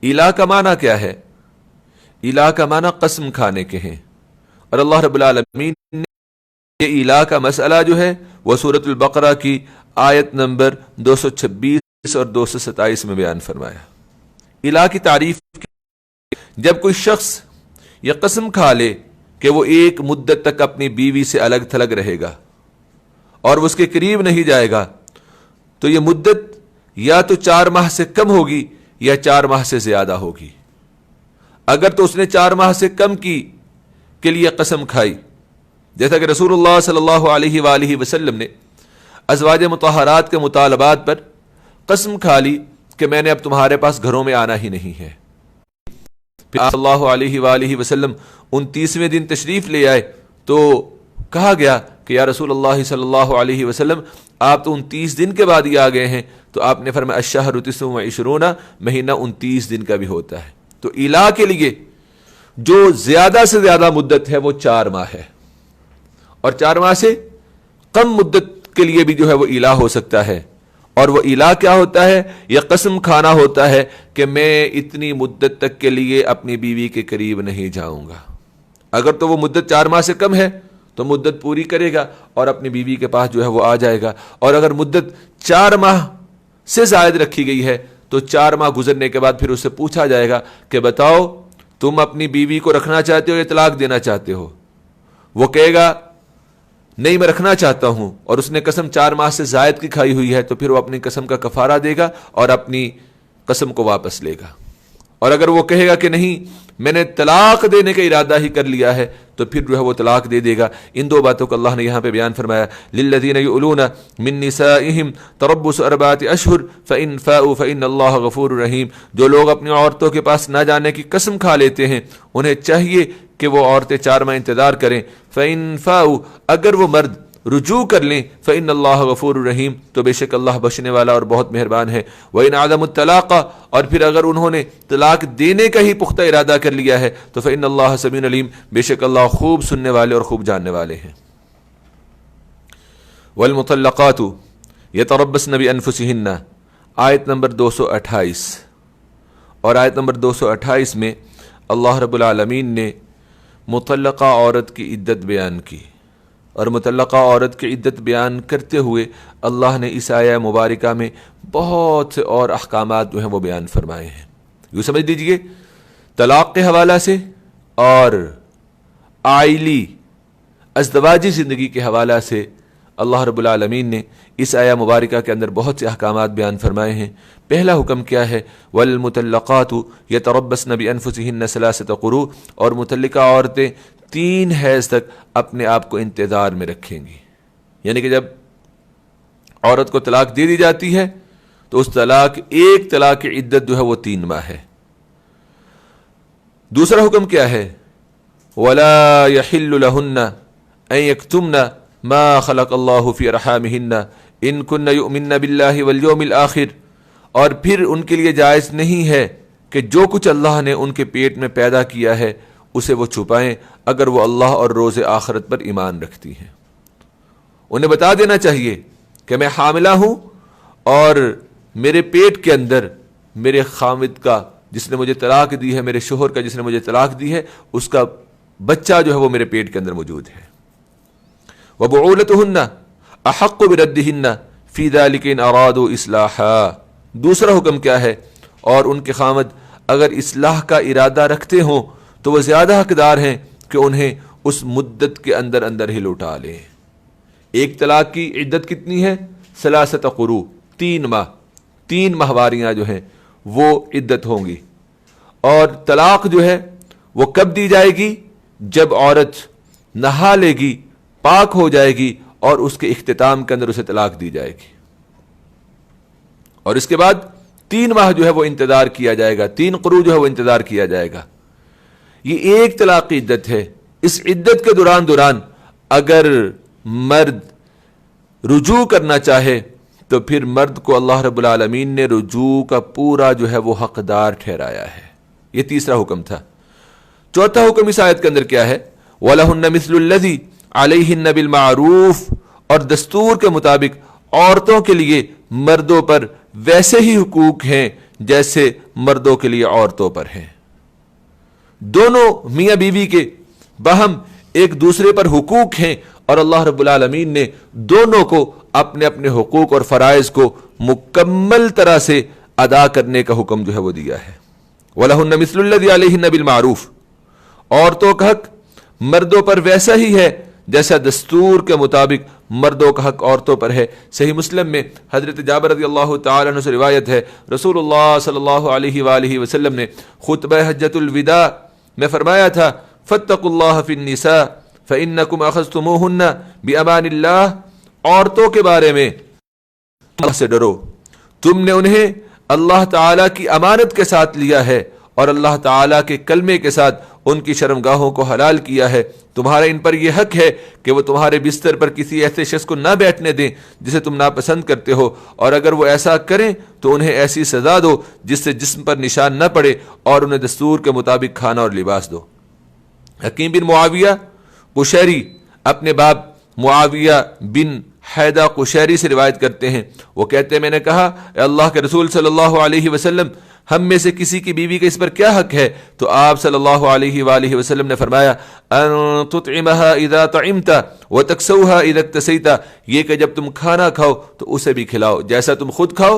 الہ کا معنی کیا ہے؟ الہ کا معنی قسم کھانے کے ہیں، اور اللہ رب العالمین نے یہ الہ کا مسئلہ جو ہے وہ سورۃ البقرہ کی آیت نمبر 226 اور 227 میں بیان فرمایا. الہ کی تعریف، جب کوئی شخص یہ قسم کھا لے کہ وہ ایک مدت تک اپنی بیوی سے الگ تھلگ رہے گا اور وہ اس کے قریب نہیں جائے گا، تو یہ مدت یا تو 4 ماہ سے کم ہوگی یا 4 ماہ سے زیادہ ہوگی. اگر تو اس نے 4 ماہ سے کم کی کے لیے قسم کھائی، جیسا کہ رسول اللہ صلی اللہ علیہ وآلہ وسلم نے ازواج مطہرات کے مطالبات پر قسم کھا لی کہ میں نے اب تمہارے پاس گھروں میں آنا ہی نہیں ہے. پھر صلی اللہ علیہ وآلہ وسلم 29ویں دن تشریف لے آئے تو کہا گیا کہ یا رسول اللہ صلی اللہ علیہ وسلم، آپ تو 29 دن کے بعد ہی آ گئے ہیں. تو آپ نے فرمایا الشہر 29، مہینہ 29 دن کا بھی ہوتا ہے. تو الہ کے لیے جو زیادہ سے زیادہ مدت ہے وہ 4 ماہ ہے، اور 4 ماہ سے کم مدت کے لیے بھی جو ہے وہ الہ ہو سکتا ہے. اور وہ الہ کیا ہوتا ہے؟ یہ قسم کھانا ہوتا ہے کہ میں اتنی مدت تک کے لیے اپنی بیوی کے قریب نہیں جاؤں گا. اگر تو وہ مدت 4 ماہ سے کم ہے تو مدت پوری کرے گا اور اپنی بیوی کے پاس جو ہے وہ آ جائے گا، اور اگر مدت 4 ماہ سے زائد رکھی گئی ہے تو 4 ماہ گزرنے کے بعد پھر اس سے پوچھا جائے گا کہ بتاؤ تم اپنی بیوی کو رکھنا چاہتے ہو یا طلاق دینا چاہتے ہو؟ وہ کہے گا نہیں میں رکھنا چاہتا ہوں، اور اس نے قسم 4 ماہ سے زائد کی کھائی ہوئی ہے، تو پھر وہ اپنی قسم کا کفارہ دے گا اور اپنی قسم کو واپس لے گا۔ اور اگر وہ کہے گا کہ نہیں میں نے طلاق دینے کا ارادہ ہی کر لیا ہے، تو پھر جو ہے وہ طلاق دے دے گا۔ ان 2 باتوں کو اللہ نے یہاں پہ بیان فرمایا، للذین یؤلون من نسائہم تربص 4 اشہر فإن فاؤوا فإن اللہ غفور رحیم۔ جو لوگ اپنی عورتوں کے پاس نہ جانے کی قسم کھا لیتے ہیں، انہیں چاہیے کہ وہ عورتیں 4 ماہ انتظار کریں۔ فإن فاؤوا، اگر وہ مرد رجوع کر لیں، فإن اللہ غفور رحیم، تو بے شک اللہ بخشنے والا اور بہت مہربان ہے۔ وإن عزموا الطلاق، اور پھر اگر انہوں نے طلاق دینے کا ہی پختہ ارادہ کر لیا ہے تو فإن اللہ سمیع علیم، بے شک اللہ خوب سننے والے اور خوب جاننے والے ہیں۔ والمطلقات یتربصن بانفسہن، آیت نمبر 228، اور آیت نمبر 228 میں اللہ رب العالمین نے مطلقہ عورت کی عدت بیان کی، اور مطلقہ عورت کی عدت بیان کرتے ہوئے اللہ نے اس آیہ مبارکہ میں بہت سے اور احکامات جو ہیں وہ بیان فرمائے ہیں۔ یوں سمجھ لیجئے طلاق کے حوالہ سے اور عائلی ازدواجی زندگی کے حوالہ سے اللہ رب العالمین نے اس آیہ مبارکہ کے اندر بہت سے احکامات بیان فرمائے ہیں۔ پہلا حکم کیا ہے؟ والمطلقات یتربصن بانفسہن 3 قروء، اور مطلقہ عورتیں 3 حیض تک اپنے آپ کو انتظار میں رکھیں گی۔ یعنی کہ جب عورت کو طلاق دے دی جاتی ہے تو اس ایک طلاق کی عدت جو ہے وہ 3 ماہ ہے۔ دوسرا حکم کیا ہے؟ وَلَا يَحِلُّ لَهُنَّ أَن يَكْتُمْنَ مَا خَلَقَ اللَّهُ فِي أَرْحَامِهِنَّ إِن كُنَّ يُؤْمِنَّ بِاللَّهِ وَالْيَوْمِ الْآخِرِ، اور پھر ان کے لیے جائز نہیں ہے کہ جو کچھ اللہ نے ان کے پیٹ میں پیدا کیا ہے اسے وہ چھپائیں اگر وہ اللہ اور روز آخرت پر ایمان رکھتی ہیں۔ انہیں بتا دینا چاہیے کہ میں حاملہ ہوں اور میرے پیٹ کے اندر میرے خامد کا جس نے مجھے طلاق دی ہے، میرے شوہر کا جس نے مجھے طلاق دی ہے، اس کا بچہ جو ہے وہ میرے پیٹ کے اندر موجود ہے۔ وَبُعُولَتُهُنَّ أَحَقُّ بِرَدِّهِنَّ فِي ذَلِكَ إِنْ أَرَادُوا إِصْلَاحًا، دوسرا حکم کیا ہے؟ اور ان کے خامد اگر اصلاح کا ارادہ رکھتے ہوں تو وہ زیادہ حقدار ہیں کہ انہیں اس مدت کے اندر اندر ہی لوٹا لیں۔ ایک طلاق کی عدت کتنی ہے؟ 3 قروء، 3 ماہ، 3 ماہواریاں جو ہیں وہ عدت ہوں گی۔ اور طلاق جو ہے وہ کب دی جائے گی؟ جب عورت نہا لے گی، پاک ہو جائے گی، اور اس کے اختتام کے اندر اسے طلاق دی جائے گی، اور اس کے بعد 3 ماہ جو ہے وہ انتظار کیا جائے گا، 3 قروء جو ہے وہ انتظار کیا جائے گا۔ یہ ایک طلاق کی عدت ہے۔ اس عدت کے دوران اگر مرد رجوع کرنا چاہے تو پھر مرد کو اللہ رب العالمین نے رجوع کا پورا جو ہے وہ حقدار ٹھہرایا ہے۔ یہ تیسرا حکم تھا۔ چوتھا حکم اس آیت کے اندر کیا ہے؟ وَلَهُنَّ مِثْلُ الَّذِي عَلَيْهِنَّ بِالْمَعْرُوفِ، اور دستور کے مطابق عورتوں کے لیے مردوں پر ویسے ہی حقوق ہیں جیسے مردوں کے لیے عورتوں پر ہیں۔ دونوں میاں بیوی کے باہم ایک دوسرے پر حقوق ہیں، اور اللہ رب العالمین نے دونوں کو اپنے اپنے حقوق اور فرائض کو مکمل طرح سے ادا کرنے کا حکم جو ہے وہ دیا ہے۔ وَلَهُنَّ مِثْلُ الَّذِي عَلَيْهِنَّ بِالْمَعْرُوفِ، عورتوں کا حق مردوں پر ویسا ہی ہے جیسا دستور کے مطابق مردوں کا حق عورتوں پر ہے۔ صحیح مسلم میں حضرت جابر رضی اللہ تعالیٰ عنہ سے روایت ہے، رسول اللہ صلی اللہ علیہ وآلہ وسلم نے خطبہ حجۃ الوداع میں فرمایا تھا، فاتقوا اللہ فی النساء فإنکم اخذتموہن بأمان اللہ، عورتوں کے بارے میں اللہ سے ڈرو، تم نے انہیں اللہ تعالیٰ کی امانت کے ساتھ لیا ہے اور اللہ تعالیٰ کے کلمے کے ساتھ ان کی شرمگاہوں کو حلال کیا ہے۔ تمہارا ان پر یہ حق ہے کہ وہ تمہارے بستر پر کسی ایسے شخص کو نہ بیٹھنے دیں جسے تم ناپسند کرتے ہو، اور اگر وہ ایسا کریں تو انہیں ایسی سزا دو جس سے جسم پر نشان نہ پڑے، اور انہیں دستور کے مطابق کھانا اور لباس دو۔ حکیم بن معاویہ قشیری اپنے باپ معاویہ بن حیدہ قشیری سے روایت کرتے ہیں، وہ کہتے ہیں میں نے کہا اے اللہ کے رسول صلی اللہ علیہ وسلم، ہم میں سے کسی کی بیوی کا اس پر کیا حق ہے؟ تو آپ صلی اللہ علیہ وآلہ وسلم نے فرمایا ان تطعمها اذا طعمت وتكسوها اذا اكتسيت، یہ کہ جب تم کھانا کھاؤ تو اسے بھی کھلاؤ، جیسا تم خود کھاؤ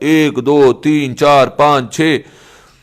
1 2 3 4 5 6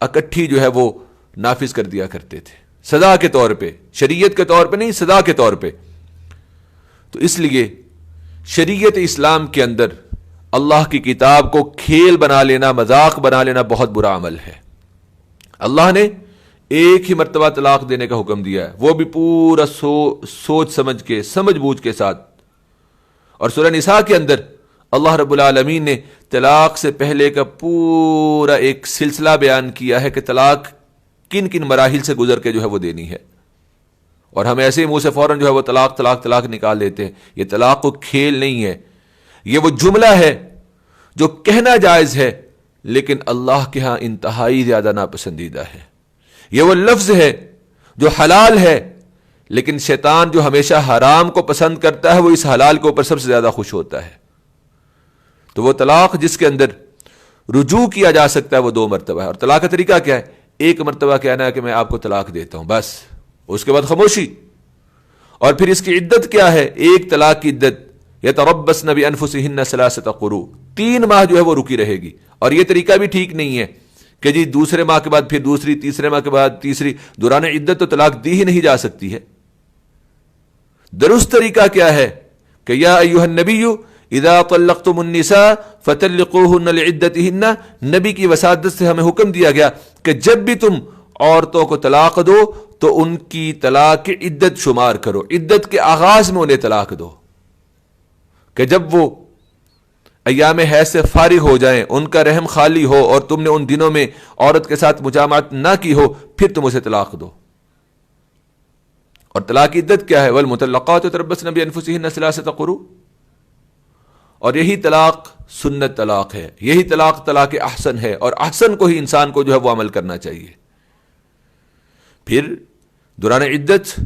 اکٹھی جو ہے وہ نافذ کر دیا کرتے تھے، سزا کے طور پہ، شریعت کے طور پہ نہیں، سزا کے طور پہ۔ تو اس لیے شریعت اسلام کے اندر اللہ کی کتاب کو کھیل بنا لینا، مذاق بنا لینا بہت برا عمل ہے۔ اللہ نے ایک ہی مرتبہ طلاق دینے کا حکم دیا ہے، وہ بھی پورا سوچ سمجھ کے، سمجھ بوجھ کے ساتھ۔ اور سورہ نساء کے اندر اللہ رب العالمین نے طلاق سے پہلے کا پورا ایک سلسلہ بیان کیا ہے کہ طلاق کن کن مراحل سے گزر کے جو ہے وہ دینی ہے، اور ہم ایسے ہی منہ سے فوراً جو ہے وہ طلاق طلاق طلاق نکال دیتے ہیں۔ یہ طلاق کو کھیل نہیں ہے، یہ وہ جملہ ہے جو کہنا جائز ہے لیکن اللہ کے ہاں انتہائی زیادہ ناپسندیدہ ہے۔ یہ وہ لفظ ہے جو حلال ہے لیکن شیطان جو ہمیشہ حرام کو پسند کرتا ہے وہ اس حلال کے اوپر سب سے زیادہ خوش ہوتا ہے۔ تو وہ طلاق جس کے اندر رجوع کیا جا سکتا ہے وہ 2 مرتبہ ہے، اور طلاق کا طریقہ کیا ہے؟ 1 مرتبہ کہنا ہے کہ میں آپ کو طلاق دیتا ہوں، بس، اس کے بعد خاموشی۔ اور پھر اس کی عدت کیا ہے؟ 1 طلاق کی عدت یتربصن بانفسہن 3 قروء، 3 ماہ جو ہے وہ رکی رہے گی۔ اور یہ طریقہ بھی ٹھیک نہیں ہے کہ جی دوسرے ماہ کے بعد پھر دوسری، تیسرے ماہ کے بعد تیسری، دوران عدت تو طلاق دی ہی نہیں جا سکتی ہے۔ درست طریقہ کیا ہے کہ یا ایھا النبی اذا طلقتم النساء فطلقوهن لعدتهن، نبی کی وسادت سے ہمیں حکم دیا گیا کہ جب بھی تم عورتوں کو طلاق دو تو ان کی طلاق کی عدت شمار کرو، عدت کے آغاز میں انہیں طلاق دو، کہ جب وہ ایام حیض سے فارغ ہو جائیں، ان کا رحم خالی ہو اور تم نے ان دنوں میں عورت کے ساتھ مجامعت نہ کی ہو، پھر تم اسے طلاق دو۔ اور طلاق کی عدت کیا ہے؟ والمطلقات یتربصن بانفسہن 3 قروء۔ اور یہی طلاق سنت طلاق ہے، یہی طلاق طلاق احسن ہے، اور احسن کو ہی انسان کو جو ہے وہ عمل کرنا چاہیے۔ پھر دوران عدت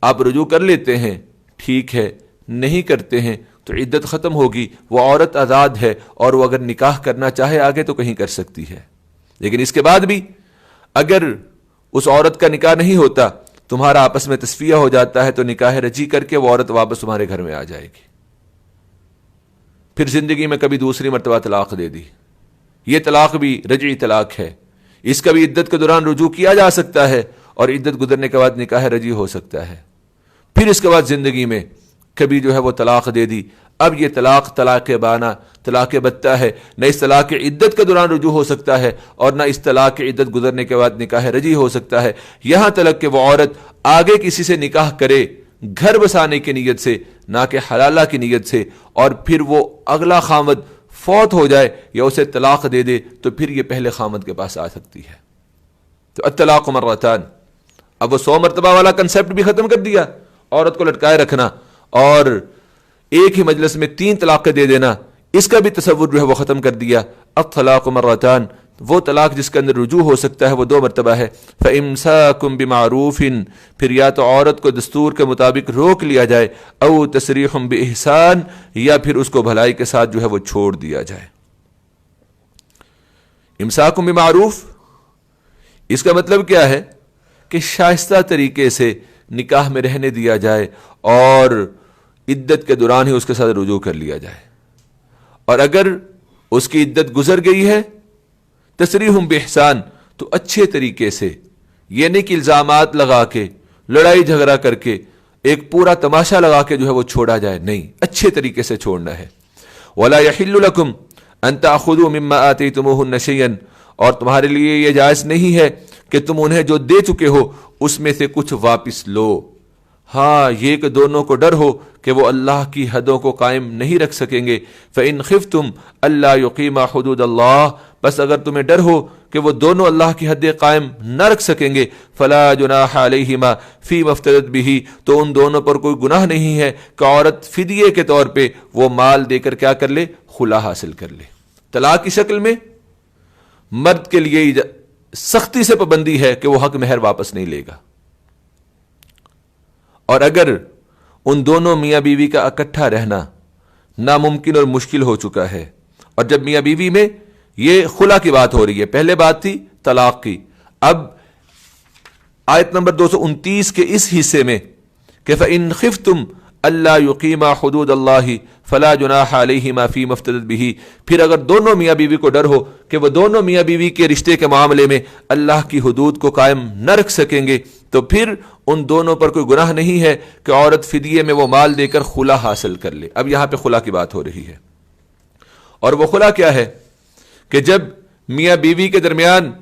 آپ رجوع کر لیتے ہیں، ٹھیک ہے، نہیں کرتے ہیں تو عدت ختم ہوگی، وہ عورت آزاد ہے، اور وہ اگر نکاح کرنا چاہے آگے تو کہیں کر سکتی ہے۔ لیکن اس کے بعد بھی اگر اس عورت کا نکاح نہیں ہوتا، تمہارا آپس میں تصفیہ ہو جاتا ہے، تو نکاح رجی کر کے وہ عورت واپس تمہارے گھر میں آ جائے گی۔ پھر زندگی میں کبھی دوسری مرتبہ طلاق دے دی، یہ طلاق بھی رجعی طلاق ہے، اس کا بھی عدت کے دوران رجوع کیا جا سکتا ہے، اور عدت گزرنے کے بعد نکاح رجعی ہو سکتا ہے۔ پھر اس کے بعد زندگی میں کبھی جو ہے وہ طلاق دے دی، اب یہ طلاق طلاق بانا، طلاق بتہ ہے، نہ اس طلاق کی عدت کے دوران رجوع ہو سکتا ہے اور نہ اس طلاق کی عدت گزرنے کے بعد نکاح رجعی ہو سکتا ہے، یہاں تک کہ وہ عورت آگے کسی سے نکاح کرے گھر بسانے کی نیت سے، نہ کہ حلالہ کی نیت سے، اور پھر وہ اگلا خامد فوت ہو جائے یا اسے طلاق دے دے تو پھر یہ پہلے خامد کے پاس آ سکتی ہے۔ تو الطلاق مرتان، اب وہ 100 مرتبہ والا کنسیپٹ بھی ختم کر دیا، عورت کو لٹکائے رکھنا اور ایک ہی مجلس میں 3 طلاقیں دے دینا، اس کا بھی تصور جو ہے وہ ختم کر دیا۔ الطلاق مرتان، وہ طلاق جس کے اندر رجوع ہو سکتا ہے وہ 2 مرتبہ ہے۔ فَإِمْسَاكُمْ بِمَعْرُوفٍ، پھر یا تو عورت کو دستور کے مطابق روک لیا جائے، او تسریح بإحسان، یا پھر اس کو بھلائی کے ساتھ جو ہے وہ چھوڑ دیا جائے۔ امساکم بمعروف، اس کا مطلب کیا ہے کہ شائستہ طریقے سے نکاح میں رہنے دیا جائے اور عدت کے دوران ہی اس کے ساتھ رجوع کر لیا جائے، اور اگر اس کی عدت گزر گئی ہے تسریح بإحسان تو اچھے طریقے سے، یہ نہیں کہ الزامات لگا کے، لڑائی جھگڑا کر کے، ایک پورا تماشا لگا کے جو ہے وہ چھوڑا جائے، نہیں، اچھے طریقے سے چھوڑنا ہے۔ وَلَا يَحِلُّ لَكُمْ أَن تَأْخُذُوا مِمَّا آتَيْتُمُوهُنَّ شَيْئًا، اور تمہارے لیے یہ جائز نہیں ہے کہ تم انہیں جو دے چکے ہو اس میں سے کچھ واپس لو۔ ہاں، یہ کہ دونوں کو ڈر ہو کہ وہ اللہ کی حدوں کو قائم نہیں رکھ سکیں گے۔ فَإِنْ خِفْتُمْ أَلَّا يُقِيمَا حُدُودَ اللَّهِ، بس اگر تمہیں ڈر ہو کہ وہ دونوں اللہ کی حدیں قائم نہ رکھ سکیں گے، فَلَا جُنَاحَ عَلَيْهِمَا فِي مَا افْتَدَتْ بِهِ، تو ان دونوں پر کوئی گناہ نہیں ہے کہ عورت فدیے کے طور پہ وہ مال دے کر کیا کر لے؟ خلا حاصل کر لے۔ طلاق کی شکل میں مرد کے لیے سختی سے پابندی ہے کہ وہ حق مہر واپس نہیں لے گا، اور اگر ان دونوں میاں بیوی کا اکٹھا رہنا ناممکن اور مشکل ہو چکا ہے، اور جب میاں بیوی میں یہ خلا کی بات ہو رہی ہے، پہلے بات تھی طلاق کی، اب آیت نمبر 229 کے اس حصے میں کہ فَإِنْ خِفْتُمْ اللہ یقیما حدود اللہ فلا جناح علیہما فیما افتدت بہ، پھر اگر دونوں میاں بیوی کو ڈر ہو کہ وہ دونوں میاں بیوی کے رشتے کے معاملے میں اللہ کی حدود کو قائم نہ رکھ سکیں گے تو پھر ان دونوں پر کوئی گناہ نہیں ہے کہ عورت فدیے میں وہ مال دے کر خلا حاصل کر لے۔ اب یہاں پہ خلا کی بات ہو رہی ہے، اور وہ خلا کیا ہے کہ جب میاں بیوی کے درمیان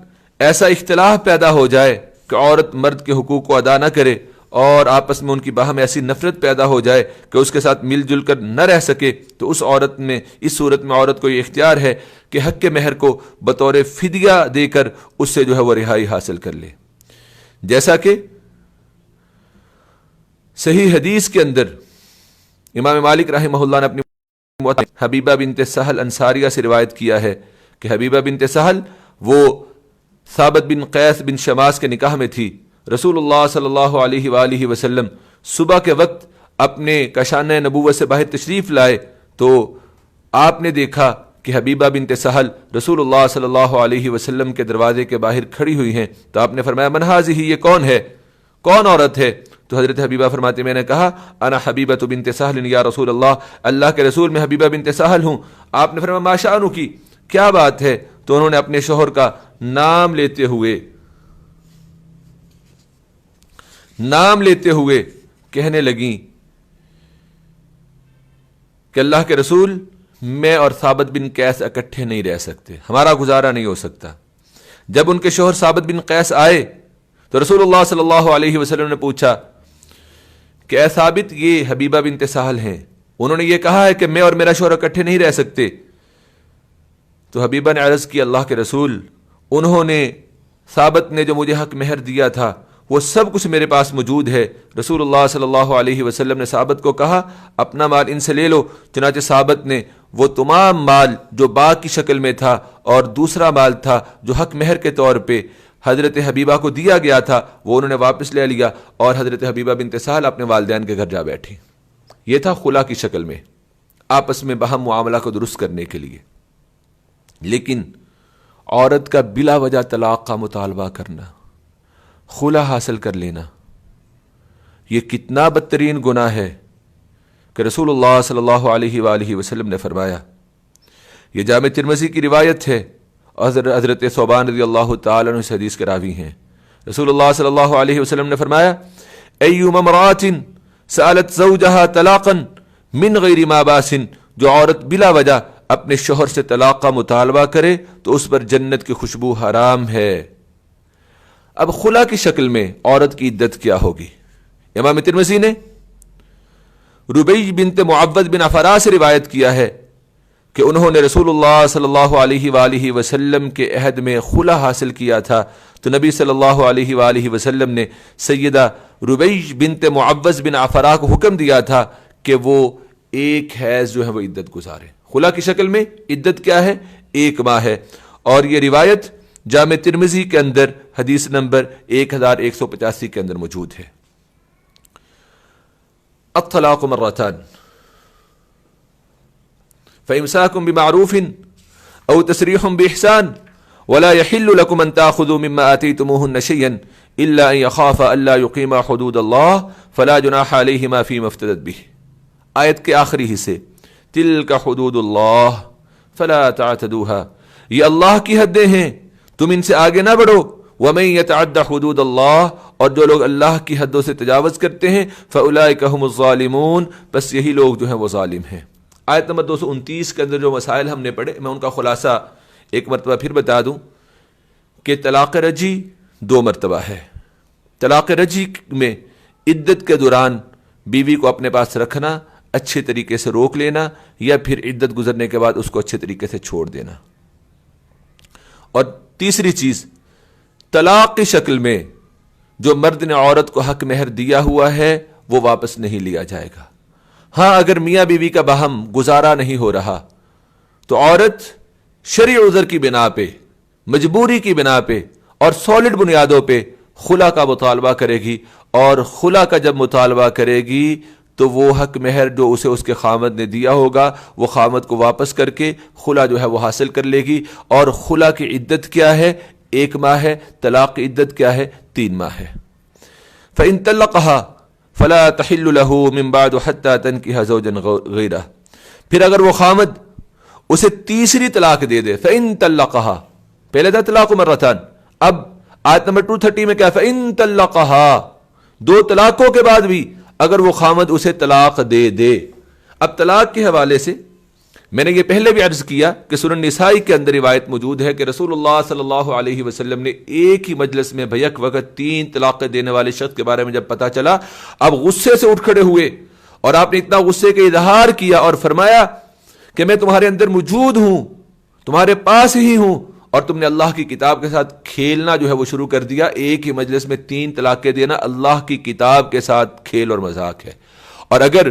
ایسا اختلاف پیدا ہو جائے کہ عورت مرد کے حقوق کو ادا نہ کرے اور آپس میں ان کی باہم ایسی نفرت پیدا ہو جائے کہ اس کے ساتھ مل جل کر نہ رہ سکے، تو اس صورت میں عورت کو یہ اختیار ہے کہ حق کے مہر کو بطور فدیہ دے کر اس سے جو ہے وہ رہائی حاصل کر لے۔ جیسا کہ صحیح حدیث کے اندر امام مالک رحمہ اللہ نے اپنی حبیبہ بنت سہل انصاریہ سے روایت کیا ہے کہ حبیبہ بنت سہل وہ ثابت بن قیس بن شماس کے نکاح میں تھی۔ رسول اللہ صلی اللہ علیہ وآلہ وسلم صبح کے وقت اپنے کاشانہ نبوت سے باہر تشریف لائے تو آپ نے دیکھا کہ حبیبہ بنت سہل رسول اللہ صلی اللہ علیہ وسلم کے دروازے کے باہر کھڑی ہوئی ہیں، تو آپ نے فرمایا من ہذہ، یہ کون ہے، کون عورت ہے؟ تو حضرت حبیبہ فرماتے میں نے کہا انا حبیبہ بنت سہل یا رسول اللہ، اللہ کے رسول میں حبیبہ بنت سہل ہوں۔ آپ نے فرمایا ما شأنکی، کیا بات ہے؟ تو انہوں نے اپنے شوہر کا نام لیتے ہوئے کہنے لگیں کہ اللہ کے رسول، میں اور ثابت بن قیس اکٹھے نہیں رہ سکتے، ہمارا گزارا نہیں ہو سکتا۔ جب ان کے شوہر ثابت بن قیس آئے تو رسول اللہ صلی اللہ علیہ وسلم نے پوچھا کہ اے ثابت، یہ حبیبہ بنت سہل ہیں، انہوں نے یہ کہا ہے کہ میں اور میرا شوہر اکٹھے نہیں رہ سکتے۔ تو حبیبہ نے عرض کی اللہ کے رسول، انہوں نے ثابت نے جو مجھے حق مہر دیا تھا وہ سب کچھ میرے پاس موجود ہے۔ رسول اللہ صلی اللہ علیہ وسلم نے ثابت کو کہا اپنا مال ان سے لے لو۔ چنانچہ ثابت نے وہ تمام مال جو باغ کی شکل میں تھا اور دوسرا مال تھا جو حق مہر کے طور پہ حضرت حبیبہ کو دیا گیا تھا، وہ انہوں نے واپس لے لیا اور حضرت حبیبہ بنت سہل اپنے والدین کے گھر جا بیٹھی۔ یہ تھا خلا کی شکل میں، آپس میں باہم معاملہ کو درست کرنے کے لیے۔ لیکن عورت کا بلا وجہ طلاق کا مطالبہ کرنا، خلا حاصل کر لینا، یہ کتنا بدترین گناہ ہے کہ رسول اللہ صلی اللہ علیہ وآلہ وسلم نے فرمایا۔ یہ جامع ترمذی کی روایت ہے، حضرت ثوبان رضی اللہ تعالیٰ عنہ اس حدیث کے راوی ہیں۔ رسول اللہ صلی اللہ علیہ وسلم نے فرمایا ایما امرأۃ سألت زوجها طلاقا من غیر ما باس، جو عورت بلا وجہ اپنے شوہر سے طلاق کا مطالبہ کرے تو اس پر جنت کی خوشبو حرام ہے۔ اب خلا کی شکل میں عورت کی عدت کیا ہوگی؟ امام ترمذی نے ربیع بنت معوذ بن عفراء سے روایت کیا ہے کہ انہوں نے رسول اللہ صلی اللہ علیہ وآلہ وسلم کے عہد میں خلا حاصل کیا تھا، تو نبی صلی اللہ علیہ وآلہ وسلم نے سیدہ ربیع بنت معوذ بن عفراء کو حکم دیا تھا کہ وہ ایک حیض جو ہے وہ عدت گزارے۔ خلا کی شکل میں عدت کیا ہے؟ 1 ماہ ہے، اور یہ روایت جامع ترمذی کے اندر حدیث نمبر 1185 کے اندر موجود ہے۔ الطلاق مرتان فإمساك بمعروف أو تسريح بإحسان ولا يحل لكم أن تأخذوا مما آتيتموهن شيئا إلا أن يخافا ألا يقيما حدود الله فلا جناح عليهما فيما افتدت به۔ آیت کے آخری حصے تلک حدود اللہ فلا تعتدوها، یہ اللہ کی حدیں ہیں، تم ان سے آگے نہ بڑھو۔ ومن يتعد حدود اللہ، اور جو لوگ اللہ کی حدوں سے تجاوز کرتے ہیں فاولئک هم الظالمون، بس یہی لوگ جو ہیں وہ ظالم ہیں۔ آیت نمبر 229 کے اندر جو مسائل ہم نے پڑھے، میں ان کا خلاصہ ایک مرتبہ پھر بتا دوں کہ طلاق رجعی 2 مرتبہ ہے۔ طلاق رجعی میں عدت کے دوران بیوی کو اپنے پاس رکھنا، اچھے طریقے سے روک لینا، یا پھر عدت گزرنے کے بعد اس کو اچھے طریقے سے چھوڑ دینا۔ اور تیسری چیز، طلاق کی شکل میں جو مرد نے عورت کو حق مہر دیا ہوا ہے وہ واپس نہیں لیا جائے گا۔ ہاں اگر میاں بیوی کا باہم گزارا نہیں ہو رہا تو عورت شرعی عذر کی بنا پہ، مجبوری کی بنا پہ اور سالڈ بنیادوں پہ خلا کا مطالبہ کرے گی، اور خلا کا جب مطالبہ کرے گی تو وہ حق مہر جو اسے اس کے خامد نے دیا ہوگا وہ خامد کو واپس کر کے خلا جو ہے وہ حاصل کر لے گی۔ اور خلا کی عدت کیا ہے؟ 1 ماہ ہے۔ طلاق کی عدت کیا ہے؟ 3 ماہ ہے۔ فَإِن طَلَّقَهَا فلا تحل له من بعد حتى تنكح زوجا غيره. پھر اگر وہ خامد اسے تیسری طلاق دے دے، فإن طلقها، پہلے تھا طلاق مرتان، اب آیت نمبر 230 میں کیا ہے؟ فإن طلقها، دو طلاقوں کے بعد بھی اگر وہ خامد اسے طلاق دے دے. اب طلاق کے حوالے سے میں نے یہ پہلے بھی عرض کیا کہ سنن نسائی کے اندر روایت موجود ہے کہ رسول اللہ صلی اللہ علیہ وسلم نے ایک ہی مجلس میں بیک وقت 3 طلاقیں دینے والے شخص کے بارے میں جب پتا چلا، اب غصے سے اٹھ کھڑے ہوئے اور آپ نے اتنا غصے کا اظہار کیا اور فرمایا کہ میں تمہارے اندر موجود ہوں، تمہارے پاس ہی ہوں، اور تم نے اللہ کی کتاب کے ساتھ کھیلنا جو ہے وہ شروع کر دیا. ایک ہی مجلس میں 3 طلاقیں دینا اللہ کی کتاب کے ساتھ کھیل اور مذاق ہے. اور اگر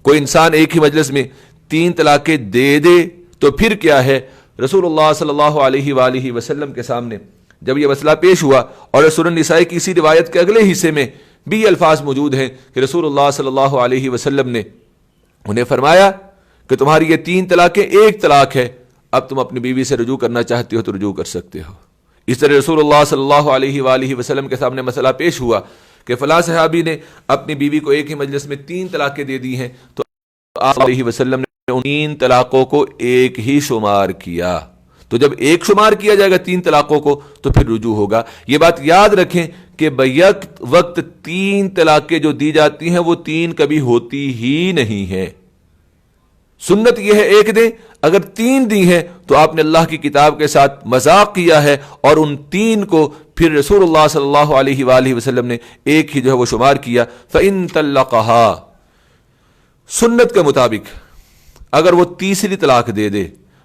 کوئی انسان ایک ہی مجلس میں 3 طلاقیں دے دے تو پھر کیا ہے؟ رسول اللہ صلی اللہ علیہ وآلہ وسلم کے سامنے جب یہ مسئلہ پیش ہوا، اور سنن نسائی کی اسی روایت کے اگلے حصے میں بھی یہ الفاظ موجود ہیں کہ رسول اللہ صلی اللہ علیہ وسلم نے انہیں فرمایا کہ تمہاری یہ 3 طلاقیں ایک طلاق ہے، اب تم اپنی بیوی سے رجوع کرنا چاہتے ہو تو رجوع کر سکتے ہو. اس طرح رسول اللہ صلی اللہ علیہ وآلہ وسلم کے سامنے مسئلہ پیش ہوا کہ فلاں صحابی نے اپنی بیوی کو ایک ہی مجلس میں 3 طلاقیں دے دی ہیں، تو آپ علیہ وسلم نے ان 3 طلاقوں کو ایک ہی شمار کیا. تو جب ایک شمار کیا جائے گا 3 طلاقوں کو تو پھر رجوع ہوگا. یہ بات یاد رکھیں کہ بیک وقت 3 طلاقیں جو دی جاتی ہیں وہ 3 کبھی ہوتی ہی نہیں ہیں. سنت یہ ہے ایک دیں، اگر 3 دی ہیں تو آپ نے اللہ کی کتاب کے ساتھ مذاق کیا ہے، اور ان 3 کو پھر رسول اللہ صلی اللہ علیہ وآلہ وسلم نے ایک ہی جو ہے وہ شمار کیا. فإن طلقها، سنت کے مطابق اگر وہ تیسری طلاق دے دے،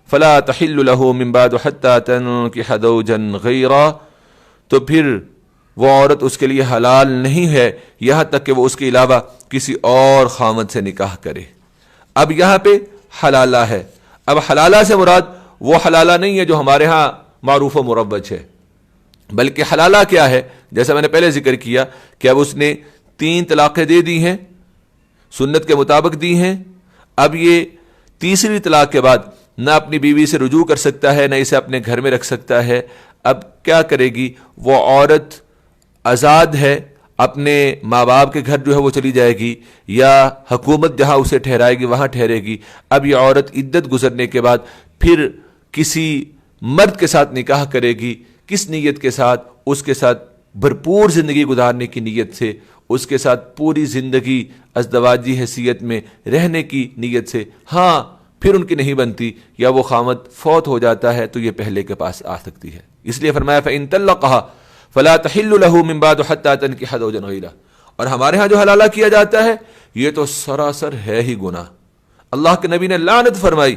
فلا تحل له من بعد حتى تنكح زوجا غيره، تو پھر وہ عورت اس کے لیے حلال نہیں ہے یہاں تک کہ وہ اس کے علاوہ کسی اور خامد سے نکاح کرے. اب یہاں پہ حلالہ ہے. اب حلالہ سے مراد وہ حلالہ نہیں ہے جو ہمارے ہاں معروف و مروج ہے، بلکہ حلالہ کیا ہے؟ جیسا میں نے پہلے ذکر کیا کہ اب اس نے 3 طلاقیں دے دی ہیں، سنت کے مطابق دی ہیں. اب یہ تیسری طلاق کے بعد نہ اپنی بیوی سے رجوع کر سکتا ہے، نہ اسے اپنے گھر میں رکھ سکتا ہے. اب کیا کرے گی؟ وہ عورت آزاد ہے، اپنے ماں باپ کے گھر جو ہے وہ چلی جائے گی، یا حکومت جہاں اسے ٹھہرائے گی وہاں ٹھہرے گی. اب یہ عورت عدت گزرنے کے بعد پھر کسی مرد کے ساتھ نکاح کرے گی. کس نیت کے ساتھ؟ اس کے ساتھ بھرپور زندگی گزارنے کی نیت سے، اس کے ساتھ پوری زندگی ازدواجی حیثیت میں رہنے کی نیت سے. ہاں پھر ان کی نہیں بنتی یا وہ خامد فوت ہو جاتا ہے تو یہ پہلے کے پاس آ سکتی ہے. اس لیے فرمایا فإن طلقها فلا تحل له من بعد حتى تنكح زوجا غيره. اور ہمارے ہاں جو حلالہ کیا جاتا ہے یہ تو سراسر ہے ہی گناہ. اللہ کے نبی نے لعنت فرمائی.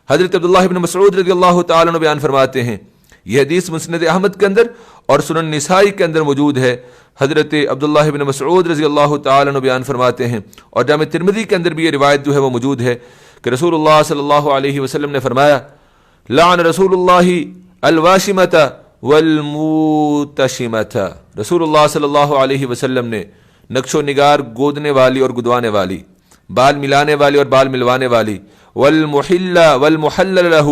حضرت عبداللہ بن مسعود رضی اللہ تعالی عنہ بیان فرماتے ہیں، یہ حدیث مسند احمد کے اندر اور سنن نسائی کے اندر موجود ہے. حضرت عبداللہ بن مسعود رضی اللہ تعالی عنہ بیان فرماتے ہیں، اور جامع ترمذی کے اندر بھی یہ روایت جو ہے وہ موجود ہے کہ رسول اللہ صلی اللہ علیہ وسلم نے فرمایا، لعن رسول اللہ الواشمۃ والموتشمۃ. رسول اللہ صلی اللہ علیہ وسلم نے نقش و نگار گودنے والی اور گدوانے والی، بال ملانے والی اور بال ملوانے والی، والمحل والمحلل له،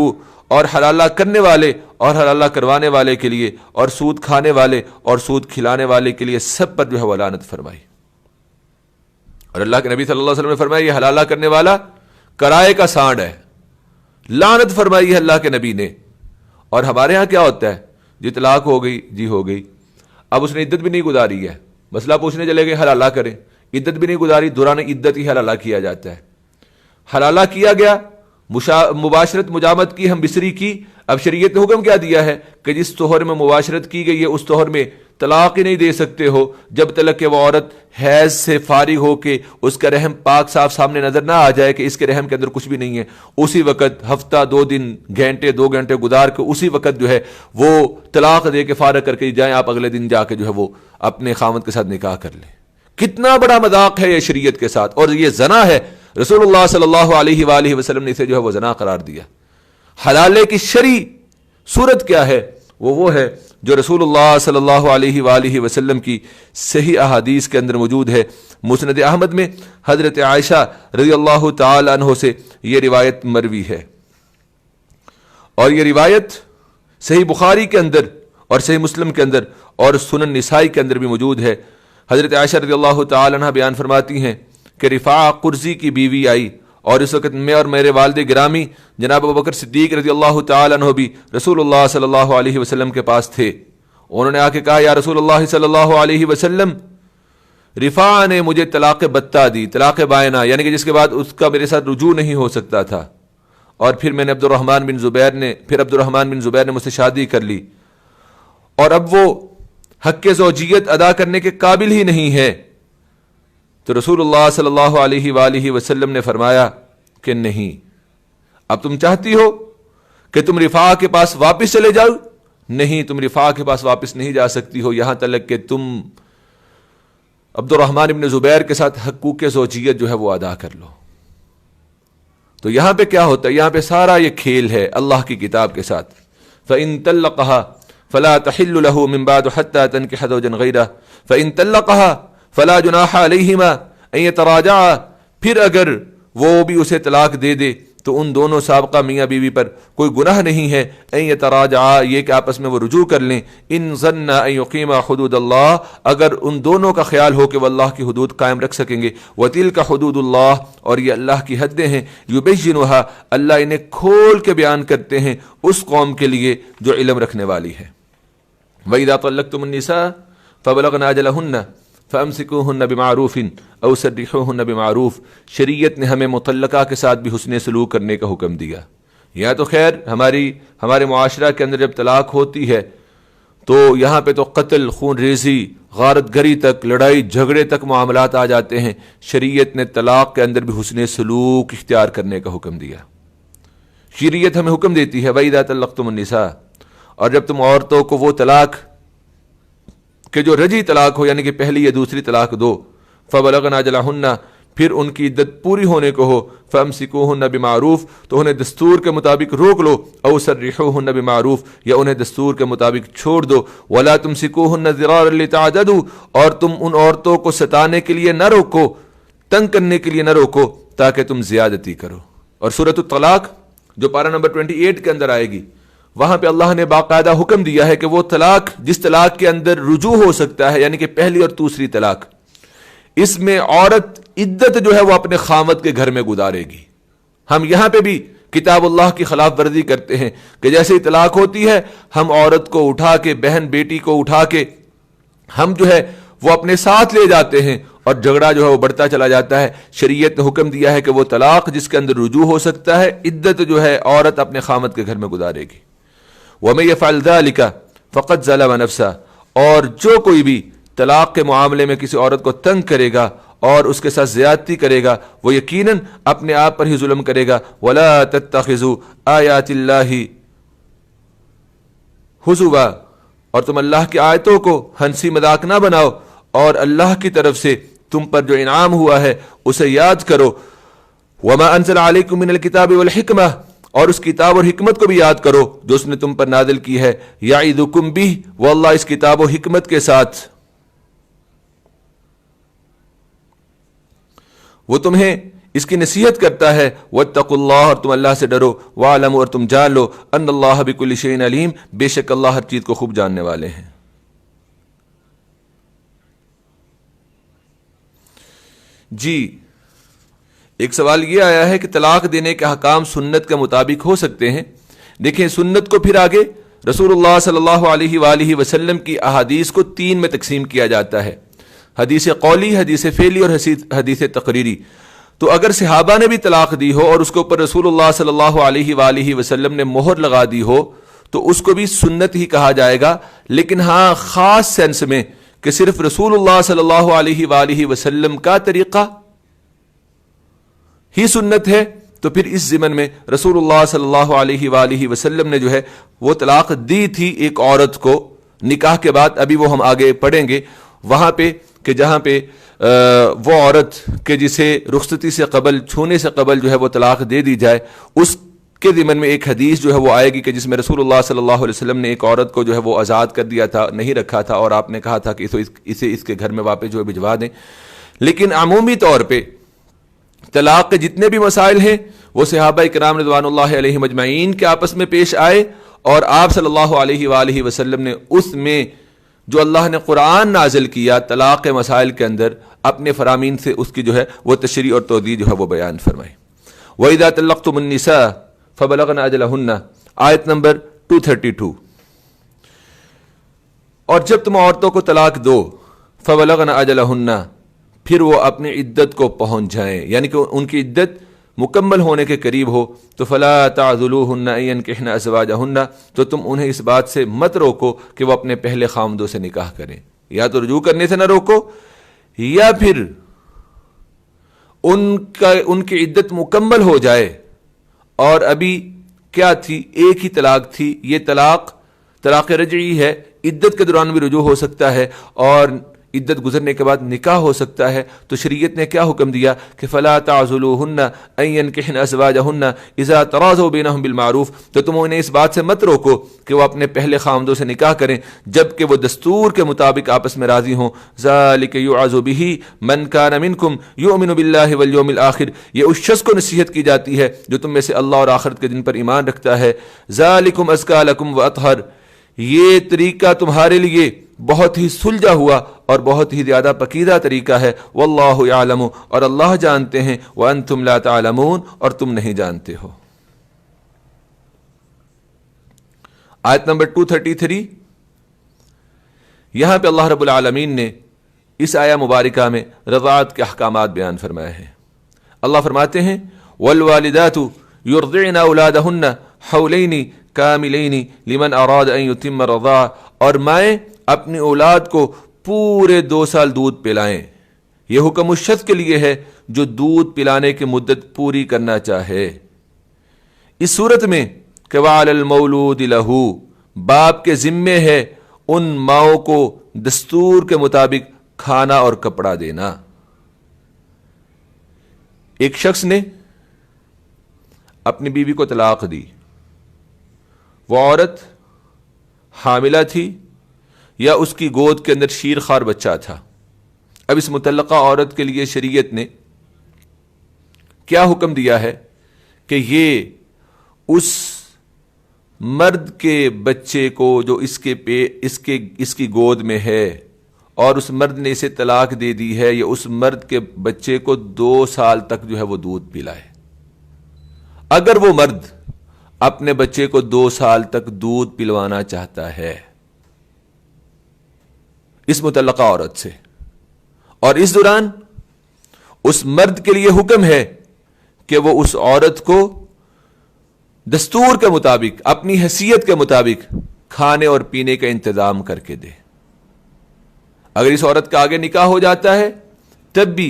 اور حلالہ کرنے والے اور حلالہ کروانے والے کے لیے، اور سود کھانے والے اور سود کھلانے والے کے لیے، سب پر جو ہے وہ لعنت فرمائی. اور اللہ کے نبی صلی اللہ علیہ وسلم نے فرمایا یہ حلالہ کرنے والا کرائے کا سانڈ ہے. لعنت فرمائی ہے اللہ کے نبی نے. اور ہمارے ہاں کیا ہوتا ہے؟ جی طلاق ہو گئی، جی ہو گئی، اب اس نے عدت بھی نہیں گزاری ہے، مسئلہ پوچھنے چلے گئے حلالہ کریں، عدت بھی نہیں گزاری، دوران عدت ہی حلالہ کیا جاتا ہے. حلالہ کیا گیا، مباشرت مجامت کی، ہم بستری کی. اب شریعت نے حکم کیا دیا ہے کہ جس طہر میں مباشرت کی گئی ہے اس طہر میں طلاق ہی نہیں دے سکتے ہو جب تک کہ وہ عورت حیض سے فارغ ہو کے اس کا رحم پاک صاف سامنے نظر نہ آ جائے کہ اس کے رحم کے اندر کچھ بھی نہیں ہے. اسی وقت ہفتہ 2 دن گھنٹے 2 گھنٹے گزار کے اسی وقت جو ہے وہ طلاق دے کے فارغ کر کے جائیں، آپ اگلے دن جا کے جو ہے وہ اپنے خاوند کے ساتھ نکاح کر لیں. کتنا بڑا مذاق ہے یہ شریعت کے ساتھ، اور یہ زنا ہے. رسول اللہ صلی اللہ علیہ وآلہ وسلم نے اسے جو ہے وہ زنا قرار دیا. حلالے کی شرعی صورت کیا ہے؟ وہ ہے جو رسول اللہ صلی اللہ علیہ وآلہ وسلم کی صحیح احادیث کے اندر موجود ہے. مسند احمد میں حضرت عائشہ رضی اللہ تعالی عنہ سے یہ روایت مروی ہے، اور یہ روایت صحیح بخاری کے اندر اور صحیح مسلم کے اندر اور سنن نسائی کے اندر بھی موجود ہے. حضرت عائشہ رضی اللہ تعالی عنہ بیان فرماتی ہیں کہ رفاع قرزی کی بیوی آئی اور اس وقت میں اور میرے والد گرامی جناب ابوبکر صدیق رضی اللہ تعالی عنہ بھی رسول اللہ صلی اللہ علیہ وسلم کے پاس تھے. انہوں نے آ کے کہا یا رسول اللہ صلی اللہ علیہ وسلم رفاع نے مجھے طلاق بتہ دی، طلاق بائنہ، یعنی کہ جس کے بعد اس کا میرے ساتھ رجوع نہیں ہو سکتا تھا، اور پھر میں نے عبد الرحمن بن زبیر نے مجھ سے شادی کر لی اور اب وہ حق زوجیت ادا کرنے کے قابل ہی نہیں ہے. تو رسول اللہ صلی اللہ علیہ وآلہ وسلم نے فرمایا کہ نہیں، اب تم چاہتی ہو کہ تم رفاع کے پاس واپس چلے جاؤ؟ نہیں، تم رفاع کے پاس واپس نہیں جا سکتی ہو یہاں تک کہ تم عبد الرحمن بن زبیر کے ساتھ حقوق زوجیت جو ہے وہ ادا کر لو. تو یہاں پہ کیا ہوتا ہے؟ یہاں پہ سارا یہ کھیل ہے اللہ کی کتاب کے ساتھ. فَإِن طَلَّقَهَا فَلَا تَحِلُّ لَهُ مِن بَعْدُ حَتَّى تَنكِحَ زَوْجًا غَيْرَهُ فَإِن طَلَّقَهَا فَلَا جُنَاحَ عَلَيْهِمَا أَن يَتَرَاجَعَا. پھر اگر وہ بھی اسے طلاق دے دے تو ان دونوں سابقہ میاں بیوی پر کوئی گناہ نہیں ہے. ان یتراجعا، یہ کہ آپس میں وہ رجوع کر لیں. ان ظن ان یقیما حدود اللہ، اگر ان دونوں کا خیال ہو کہ وہ اللہ کی حدود قائم رکھ سکیں گے. وتلک حدود اللہ، اور یہ اللہ کی حدیں ہیں. یبینھا، اللہ انہیں کھول کے بیان کرتے ہیں اس قوم کے لیے جو علم رکھنے والی ہے. وَإِذَا طَلَّقْتُمُ النِّسَاءَ فَبَلَغْنَ أَجَلَهُنَّ فَأَمْسِكُوهُنَّ بِمَعْرُوفٍ أَوْ سَرِّحُوهُنَّ بِمَعْرُوفٍ. شریعت نے ہمیں مطلقہ کے ساتھ بھی حسن سلوک کرنے کا حکم دیا. یا تو خیر ہمارے معاشرہ کے اندر جب طلاق ہوتی ہے تو یہاں پہ تو قتل، خون ریزی، غارت گری تک، لڑائی جھگڑے تک معاملات آ جاتے ہیں. شریعت نے طلاق کے اندر بھی حسن سلوک اختیار کرنے کا حکم دیا. شریعت ہمیں حکم دیتی ہے وَإِذَا طَلَّقْتُمُ النِّسَاءَ، اور جب تم عورتوں کو وہ طلاق کہ جو رجی طلاق ہو، یعنی کہ پہلی یا دوسری طلاق دو، فَبَلَغْنَ أَجَلَهُنَّ، پھر ان کی عدت پوری ہونے کو ہو، فَأَمْسِكُوهُنَّ بِمَعْرُوفٍ، تو انہیں دستور کے مطابق روک لو. أَوْ سَرِّحُوهُنَّ بِمَعْرُوفٍ، یا انہیں دستور کے مطابق چھوڑ دو. وَلَا تُمْسِكُوهُنَّ ضِرَارًا لِتَعْتَدُوا، اور تم ان عورتوں کو ستانے کے لیے نہ روکو، تنگ کرنے کے لیے نہ روکو تاکہ تم زیادتی کرو. اور سورۃ الطلاق جو پارہ نمبر 28 کے اندر آئے گی، وہاں پہ اللہ نے باقاعدہ حکم دیا ہے کہ وہ طلاق جس طلاق کے اندر رجوع ہو سکتا ہے، یعنی کہ پہلی اور دوسری طلاق، اس میں عورت عدت جو ہے وہ اپنے خامد کے گھر میں گزارے گی. ہم یہاں پہ بھی کتاب اللہ کی خلاف ورزی کرتے ہیں کہ جیسے ہی طلاق ہوتی ہے ہم عورت کو اٹھا کے، بہن بیٹی کو اٹھا کے ہم جو ہے وہ اپنے ساتھ لے جاتے ہیں اور جھگڑا جو ہے وہ بڑھتا چلا جاتا ہے. شریعت نے حکم دیا ہے کہ وہ طلاق جس کے اندر رجوع ہو سکتا ہے، عدت جو ہے عورت اپنے خامد کے گھر میں گزارے گی. وَمَن يَفْعَلْ ذَلِكَ فَقَدْ ظَلَمَ نَفْسَهُ، اور جو کوئی بھی طلاق کے معاملے میں کسی عورت کو تنگ کرے گا اور اس کے ساتھ زیادتی کرے گا، وہ یقیناً اپنے آپ پر ہی ظلم کرے گا. وَلَا تَتَّخِذُوا آیَاتِ اللَّهِ ہُزُوًا، اور تم اللہ کی آیتوں کو ہنسی مذاق نہ بناؤ، اور اللہ کی طرف سے تم پر جو انعام ہوا ہے اسے یاد کرو. وَمَا أَنزَلَ عَلَيْكُم مِّنَ الْكِتَابِ وَالْحِكْمَةِ، اور اس کتاب اور حکمت کو بھی یاد کرو جو اس نے تم پر نازل کی ہے. یعظکم بہ، وہ اللہ اس کتاب و حکمت کے ساتھ وہ تمہیں اس کی نصیحت کرتا ہے. واتقوا اللہ، اور تم اللہ سے ڈرو. واعلموا، اور تم جان لو. ان اللہ بکل شیء علیم، بے شک اللہ ہر چیز کو خوب جاننے والے ہیں. جی ایک سوال یہ آیا ہے کہ طلاق دینے کے احکام سنت کے مطابق ہو سکتے ہیں؟ دیکھیں، سنت کو پھر آگے رسول اللہ صلی اللہ علیہ وآلہ وسلم کی احادیث کو 3 میں تقسیم کیا جاتا ہے: حدیث قولی، حدیث فعلی اور حدیث تقریری. تو اگر صحابہ نے بھی طلاق دی ہو اور اس کے اوپر رسول اللہ صلی اللہ علیہ وآلہ وسلم نے مہر لگا دی ہو تو اس کو بھی سنت ہی کہا جائے گا. لیکن ہاں خاص سینس میں کہ صرف رسول اللہ صلی اللہ علیہ وآلہ وسلم کا طریقہ ہی سنت ہے، تو پھر اس ضمن میں رسول اللہ صلی اللہ علیہ وآلہ وسلم نے جو ہے وہ طلاق دی تھی ایک عورت کو نکاح کے بعد. ابھی وہ ہم آگے پڑھیں گے وہاں پہ کہ جہاں پہ وہ عورت کہ جسے رخصتی سے قبل، چھونے سے قبل جو ہے وہ طلاق دے دی جائے، اس کے ضمن میں ایک حدیث جو ہے وہ آئے گی کہ جس میں رسول اللہ صلی اللہ علیہ وسلم نے ایک عورت کو جو ہے وہ آزاد کر دیا تھا، نہیں رکھا تھا، اور آپ نے کہا تھا کہ اسے اس کے گھر میں واپس جو ہے بھجوا دیں. لیکن عمومی طور پہ طلاق کے جتنے بھی مسائل ہیں وہ صحابہ کرام رضوان اللہ علیہم اجمعین کے آپس میں پیش آئے، اور آپ صلی اللہ علیہ وآلہ وسلم نے اس میں جو اللہ نے قرآن نازل کیا طلاق کے مسائل کے اندر اپنے فرامین سے اس کی جو ہے وہ تشریح اور توضیح جو ہے وہ بیان فرمائی. وَإِذَا طَلَّقْتُمُ النِّسَاءَ فَبَلَغْنَ أَجَلَهُنَّ آیت نمبر 232. اور جب تم عورتوں کو طلاق دو فَبَلَغْنَ أَجَلَهُنَّ پھر وہ اپنی عدت کو پہنچ جائیں، یعنی کہ ان کی عدت مکمل ہونے کے قریب ہو، تو فَلَا تَعْذُلُوهُنَّ أَن يَنكِحْنَ أَزْوَاجَهُنَّ تو تم انہیں اس بات سے مت روکو کہ وہ اپنے پہلے خامدوں سے نکاح کریں. یا تو رجوع کرنے سے نہ روکو، یا پھر ان کی عدت مکمل ہو جائے اور ابھی کیا تھی، ایک ہی طلاق تھی. یہ طلاق رجعی ہے، عدت کے دوران بھی رجوع ہو سکتا ہے اور عدت گزرنے کے بعد نکاح ہو سکتا ہے. تو شریعت نے کیا حکم دیا کہ فلا تعذلوهن ان ينكحن ازواجهن اذا تراضوا بينهم بالمعروف تو تم انہیں اس بات سے مت روکو کہ وہ اپنے پہلے خامدوں سے نکاح کریں جبکہ وہ دستور کے مطابق آپس میں راضی ہوں. ذلك يوعظ به من كان منكم يؤمن بالله واليوم الاخر یہ اس شخص کو نصیحت کی جاتی ہے جو تم میں سے اللہ اور آخرت کے دن پر ایمان رکھتا ہے. ذلكم ازكى لكم واطهر یہ طریقہ تمہارے لیے بہت ہی سلجھا ہوا اور بہت ہی زیادہ پکیزہ طریقہ ہے. واللہ یعلم اور اللہ جانتے ہیں، وانتم لا تعلمون اور تم نہیں جانتے ہو. آیت نمبر 233 یہاں پہ اللہ رب العالمین نے اس آیہ مبارکہ میں رضاعت کے احکامات بیان فرمائے ہیں. اللہ فرماتے ہیں والوالدات یرضعن اولادہن حولین کاملین لمن اراد ان یتم الرضاعہ اور مائیں اپنی اولاد کو پورے 2 سال دودھ پلائیں. یہ حکم اس شخص کے لیے ہے جو دودھ پلانے کی مدت پوری کرنا چاہے. اس صورت میں کہ وعلی المولود لہ باپ کے ذمے ہے ان ماؤں کو دستور کے مطابق کھانا اور کپڑا دینا. ایک شخص نے اپنی بیوی کو طلاق دی، وہ عورت حاملہ تھی یا اس کی گود کے اندر شیر خوار بچہ تھا. اب اس متعلقہ عورت کے لیے شریعت نے کیا حکم دیا ہے کہ یہ اس مرد کے بچے کو جو اس کی گود میں ہے اور اس مرد نے اسے طلاق دے دی ہے، یا اس مرد کے بچے کو 2 سال تک جو ہے وہ دودھ پلائے. اگر وہ مرد اپنے بچے کو 2 سال تک دودھ پلوانا چاہتا ہے اس متعلقہ عورت سے، اور اس دوران اس مرد کے لیے حکم ہے کہ وہ اس عورت کو دستور کے مطابق اپنی حیثیت کے مطابق کھانے اور پینے کا انتظام کر کے دے. اگر اس عورت کا آگے نکاح ہو جاتا ہے تب بھی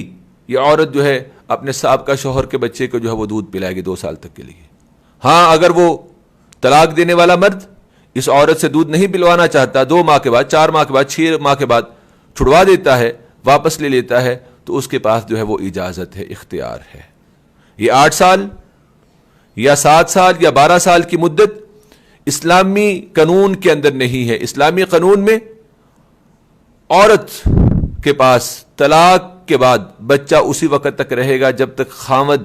یہ عورت جو ہے اپنے سابقہ شوہر کے بچے کو جو ہے وہ دودھ پلائے گی 2 سال تک کے لیے. ہاں اگر وہ طلاق دینے والا مرد اس عورت سے دودھ نہیں پلوانا چاہتا، 2 ماہ کے بعد، 4 ماہ کے بعد، 6 ماہ کے بعد چھڑوا دیتا ہے، واپس لے لیتا ہے، تو اس کے پاس جو ہے وہ اجازت ہے، اختیار ہے. یہ 8 سال یا 7 سال یا 12 سال کی مدت اسلامی قانون کے اندر نہیں ہے. اسلامی قانون میں عورت کے پاس طلاق کے بعد بچہ اسی وقت تک رہے گا جب تک خامد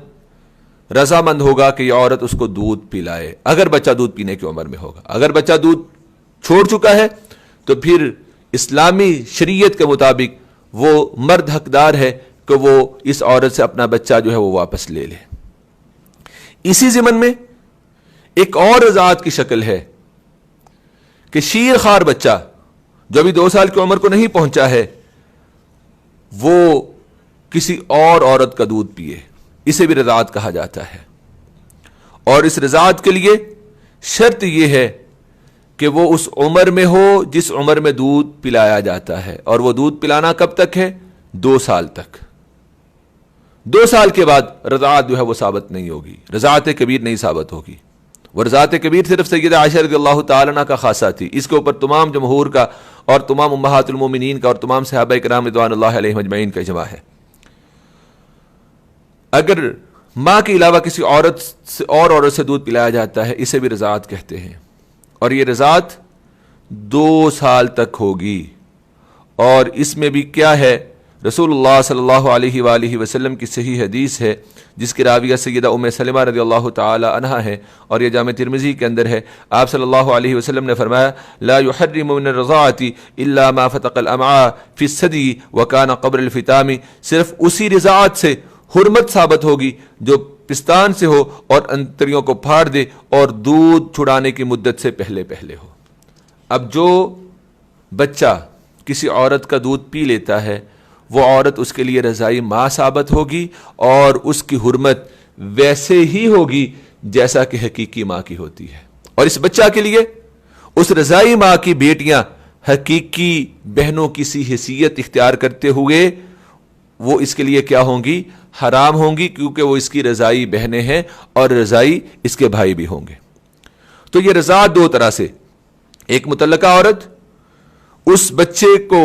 رضامند ہوگا کہ یہ عورت اس کو دودھ پلائے، اگر بچہ دودھ پینے کی عمر میں ہوگا. اگر بچہ دودھ چھوڑ چکا ہے تو پھر اسلامی شریعت کے مطابق وہ مرد حقدار ہے کہ وہ اس عورت سے اپنا بچہ جو ہے وہ واپس لے لے. اسی ضمن میں ایک اور رضاعت کی شکل ہے کہ شیر خوار بچہ جو ابھی 2 سال کی عمر کو نہیں پہنچا ہے وہ کسی اور عورت کا دودھ پیے، اسے بھی رضاعت کہا جاتا ہے. اور اس رضاعت کے لیے شرط یہ ہے کہ وہ اس عمر میں ہو جس عمر میں دودھ پلایا جاتا ہے. اور وہ دودھ پلانا کب تک ہے؟ 2 سال تک. 2 سال کے بعد رضاعت جو ہے وہ ثابت نہیں ہوگی، رضاعت کبیر نہیں ثابت ہوگی. وہ رضاعت کبیر صرف سیدہ عائشہ رضی اللہ تعالیٰ عنہ کا خاصہ تھی. اس کے اوپر تمام جمہور کا اور تمام امہات المومنین کا اور تمام صحابہ کرام رضوان اللہ علیہم اجمعین کا اجماع ہے. اگر ماں کے علاوہ کسی عورت سے دودھ پلایا جاتا ہے اسے بھی رضاعت کہتے ہیں. اور یہ رضاعت 2 سال تک ہوگی. اور اس میں بھی کیا ہے؟ رسول اللہ صلی اللہ علیہ وآلہ وسلم کی صحیح حدیث ہے جس کی راویہ سیدہ ام سلمہ رضی اللہ تعالی عنہا ہے اور یہ جامع ترمذی کے اندر ہے. آپ صلی اللہ علیہ وسلم نے فرمایا لا يحرم من الرضاعة الا ما فتق الامعاء في الثدي وكان قبل الفطام. صرف اسی رضاعت سے حرمت ثابت ہوگی جو پستان سے ہو اور انتڑیوں کو پھاڑ دے اور دودھ چھڑانے کی مدت سے پہلے پہلے ہو. اب جو بچہ کسی عورت کا دودھ پی لیتا ہے وہ عورت اس کے لیے رضائی ماں ثابت ہوگی اور اس کی حرمت ویسے ہی ہوگی جیسا کہ حقیقی ماں کی ہوتی ہے. اور اس بچہ کے لیے اس رضائی ماں کی بیٹیاں حقیقی بہنوں کی سی حیثیت اختیار کرتے ہوئے وہ اس کے لیے کیا ہوں گی؟ حرام ہوں گی، کیونکہ وہ اس کی رضائی بہنیں ہیں اور رضائی اس کے بھائی بھی ہوں گے. تو یہ رضاعت دو طرح سے، ایک مطلقہ عورت اس بچے کو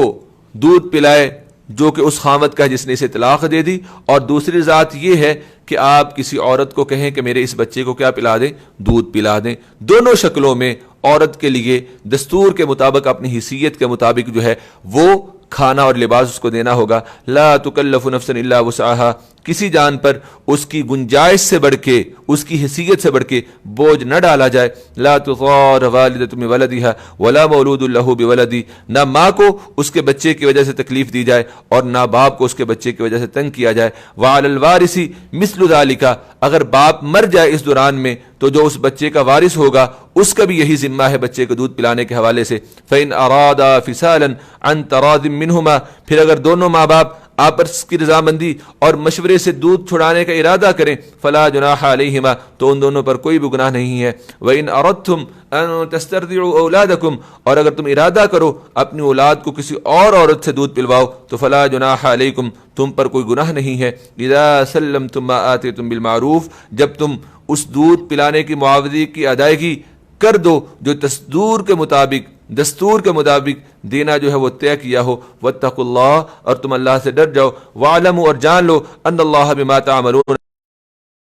دودھ پلائے جو کہ اس خاوند کا ہے جس نے اسے طلاق دے دی، اور دوسری ذات یہ ہے کہ آپ کسی عورت کو کہیں کہ میرے اس بچے کو کیا پلا دیں؟ دودھ پلا دیں. دونوں شکلوں میں عورت کے لیے دستور کے مطابق اپنی حیثیت کے مطابق جو ہے وہ کھانا اور لباس اس کو دینا ہوگا. لا تکلف نفس الا وسعها، کسی جان پر اس کی گنجائش سے بڑھ کے، اس کی حیثیت سے بڑھ کے بوجھ نہ ڈالا جائے. لا تضار والدۃ بولدها ولا مولود له بولدی، نہ ماں کو اس کے بچے کی وجہ سے تکلیف دی جائے اور نہ باپ کو اس کے بچے کی وجہ سے تنگ کیا جائے. وعلی الوارث مثل ذلك، اگر باپ مر جائے اس دوران میں تو جو اس بچے کا وارث ہوگا اس کا بھی یہی ذمہ ہے بچے کو دودھ پلانے کے حوالے سے. فإن أرادا فصالا عن تراض منهما، پھر اگر دونوں ماں باپ آپس کی رضامندی اور مشورے سے دودھ چھڑانے کا ارادہ کریں فلا جناح علیہما، تو ان دونوں پر کوئی بھی گناہ نہیں ہے. وإن أردتم أن تسترضعوا أولادكم، اور اگر تم ارادہ کرو اپنی اولاد کو کسی اور عورت سے دودھ پلواؤ تو فلا جناح علیکم، تم پر کوئی گناہ نہیں ہے. اذا سلمتم ما آتیتم بالمعروف، جب تم اس دودھ پلانے کی معاوضے کی ادائیگی کر دو جو دستور کے مطابق دینا جو ہے وہ طے کیا ہو. واتقوا اللہ، اور تم اللہ سے ڈر جاؤ. واعلموا، اور جان لو، ان اللہ بما تعملون،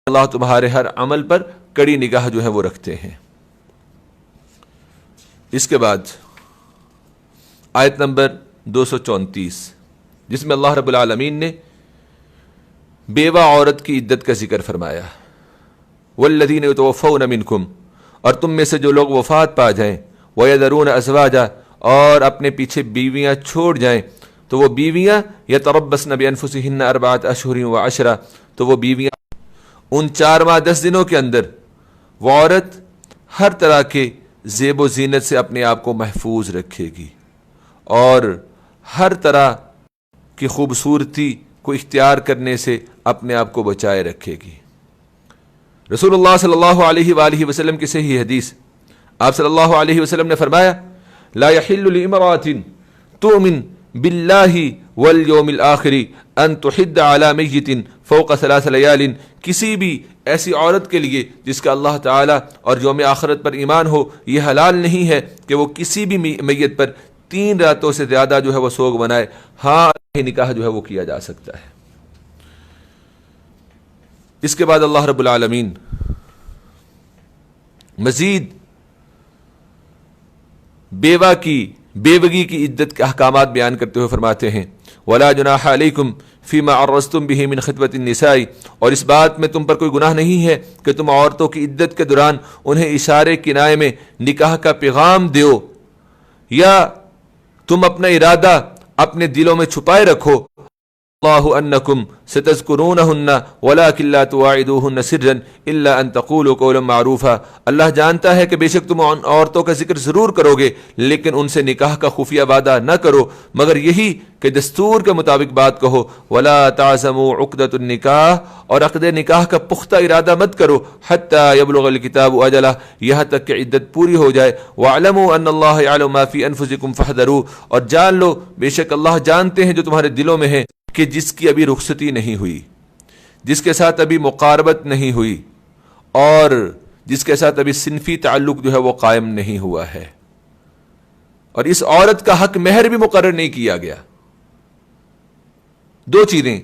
اللہ تمہارے ہر عمل پر کڑی نگاہ جو ہے وہ رکھتے ہیں. اس کے بعد آیت نمبر 234 جس میں اللہ رب العالمین نے بیوہ عورت کی عدت کا ذکر فرمایا. والذین یتوفون منکم، اور تم میں سے جو لوگ وفات پا جائیں، وَيَذَرُونَ أَزْوَاجًا، اور اپنے پیچھے بیویاں چھوڑ جائیں، تو وہ بیویاں يَتَرَبَّصْنَ بِأَنفُسِهِنَّ 4 أشهر و10، تو وہ بیویاں ان 4 ماہ 10 دنوں کے اندر وہ عورت ہر طرح کے زیب و زینت سے اپنے آپ کو محفوظ رکھے گی اور ہر طرح کی خوبصورتی کو اختیار کرنے سے اپنے آپ کو بچائے رکھے گی. رسول اللہ صلی اللہ علیہ وآلہ وسلم کی صحیح حدیث، آپ صلی اللہ علیہ وسلم نے فرمایا لا يحل لامرأة تؤمن باللہ والیوم الآخر ان تحد على میت فوق 3 لیال، کسی بھی ایسی عورت کے لیے جس کا اللہ تعالیٰ اور یوم آخرت پر ایمان ہو، یہ حلال نہیں ہے کہ وہ کسی بھی میت پر 3 راتوں سے زیادہ جو ہے وہ سوگ بنائے. ہاں نکاح جو ہے وہ کیا جا سکتا ہے. اس کے بعد اللہ رب العالمین مزید بیوہ کی بیوگی کی عدت کے احکامات بیان کرتے ہوئے فرماتے ہیں ولا جناح علیکم فیما عرضتم به من خطبۃ النساء، اور اس بات میں تم پر کوئی گناہ نہیں ہے کہ تم عورتوں کی عدت کے دوران انہیں اشارے کنائے میں نکاح کا پیغام دیو یا تم اپنا ارادہ اپنے دلوں میں چھپائے رکھو. اللہ انکم ستذکرونہن ولکن لا تواعدوہن سرا الا ان تقولوا قولا معروفا، اللہ جانتا ہے کہ بے شک تم ان عورتوں کا ذکر ضرور کرو گے لیکن ان سے نکاح کا خفیہ وعدہ نہ کرو مگر یہی کہ دستور کے مطابق بات کہو. ولا تعزموا عقدۃ النکاح، اور عقد نکاح کا پختہ ارادہ مت کرو حتی یبلغ الکتاب اجلہ، یہاں تک کہ عدت پوری ہو جائے. واعلموا ان اللہ یعلم ما فی انفسکم فاحذروا، اور جان لو بے شک اللہ جانتے ہیں جو تمہارے دلوں میں ہے، کہ جس کی ابھی رخصتی نہیں ہوئی، جس کے ساتھ ابھی مقاربت نہیں ہوئی اور جس کے ساتھ ابھی صنفی تعلق جو ہے وہ قائم نہیں ہوا ہے، اور اس عورت کا حق مہر بھی مقرر نہیں کیا گیا. 2 چیزیں،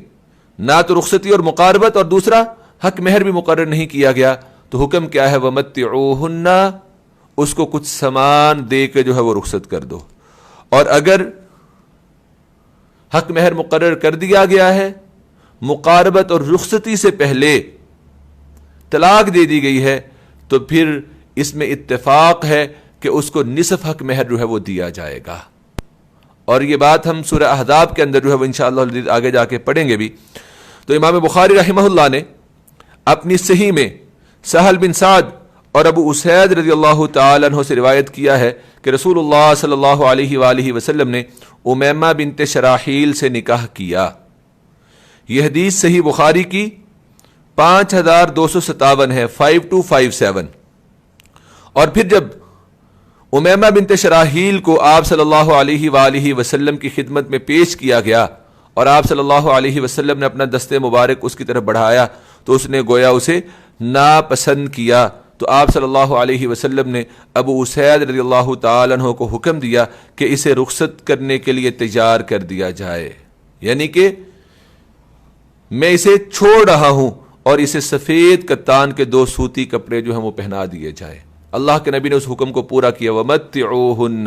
نہ تو رخصتی اور مقاربت، اور دوسرا حق مہر بھی مقرر نہیں کیا گیا. تو حکم کیا ہے وَمَتِّعُوهُنَّ، اس کو کچھ سامان دے کے جو ہے وہ رخصت کر دو. اور اگر حق مہر مقرر کر دیا گیا ہے، مقاربت اور رخصتی سے پہلے طلاق دے دی گئی ہے، تو پھر اس میں اتفاق ہے کہ اس کو نصف حق مہر جو ہے وہ دیا جائے گا. اور یہ بات ہم سورہ احزاب کے اندر جو ہے وہ انشاءاللہ آگے جا کے پڑھیں گے بھی. تو امام بخاری رحمہ اللہ نے اپنی صحیح میں سہل بن سعد اور ابو اسید رضی اللہ تعالی عنہ سے روایت کیا ہے کہ رسول اللہ صلی اللہ علیہ وآلہ وسلم نے امیمہ بنت شراحیل سے نکاح کیا. یہ حدیث صحیح بخاری کی 5257 ہے، 5257. اور پھر جب امیمہ بنت شراحیل کو آپ صلی اللہ علیہ وآلہ وسلم کی خدمت میں پیش کیا گیا اور آپ صلی اللہ علیہ وسلم نے اپنا دست مبارک اس کی طرف بڑھایا تو اس نے گویا اسے ناپسند کیا. تو آپ صلی اللہ علیہ وسلم نے ابو اسید رضی اللہ تعالیٰ عنہ کو حکم دیا کہ اسے رخصت کرنے کے لیے تیار کر دیا جائے، یعنی کہ میں اسے چھوڑ رہا ہوں اور اسے سفید کتان کے 2 سوتی کپڑے جو ہیں وہ پہنا دیے جائے. اللہ کے نبی نے اس حکم کو پورا کیا. وَمَتِّعُوهُنَّ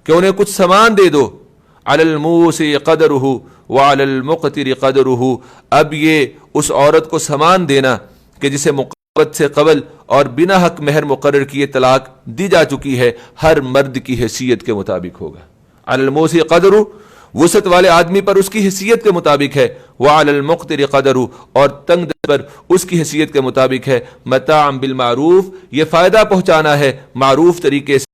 کہ انہیں کچھ سامان دے دو. عَلَى الْمُوسِعِ قَدْرُهُ وَعَلَى الْمُقْتِرِ قَدْرُهُ. اب یہ اس عورت کو سامان دینا کہ جسے مقابلت سے قبل اور بنا حق مہر مقرر کیے طلاق دی جا چکی ہے، ہر مرد کی حیثیت کے مطابق ہوگا. عَلَى الْمُوسِعِ قَدْرُهُ وسعت والے آدمی پر اس کی حیثیت کے مطابق ہے، وَعَلَى الْمُقْتِرِ قَدْرُهُ اور تنگ دست پر اس کی حیثیت کے مطابق ہے. متاعًا بالمعروف یہ فائدہ پہنچانا ہے معروف طریقے سے.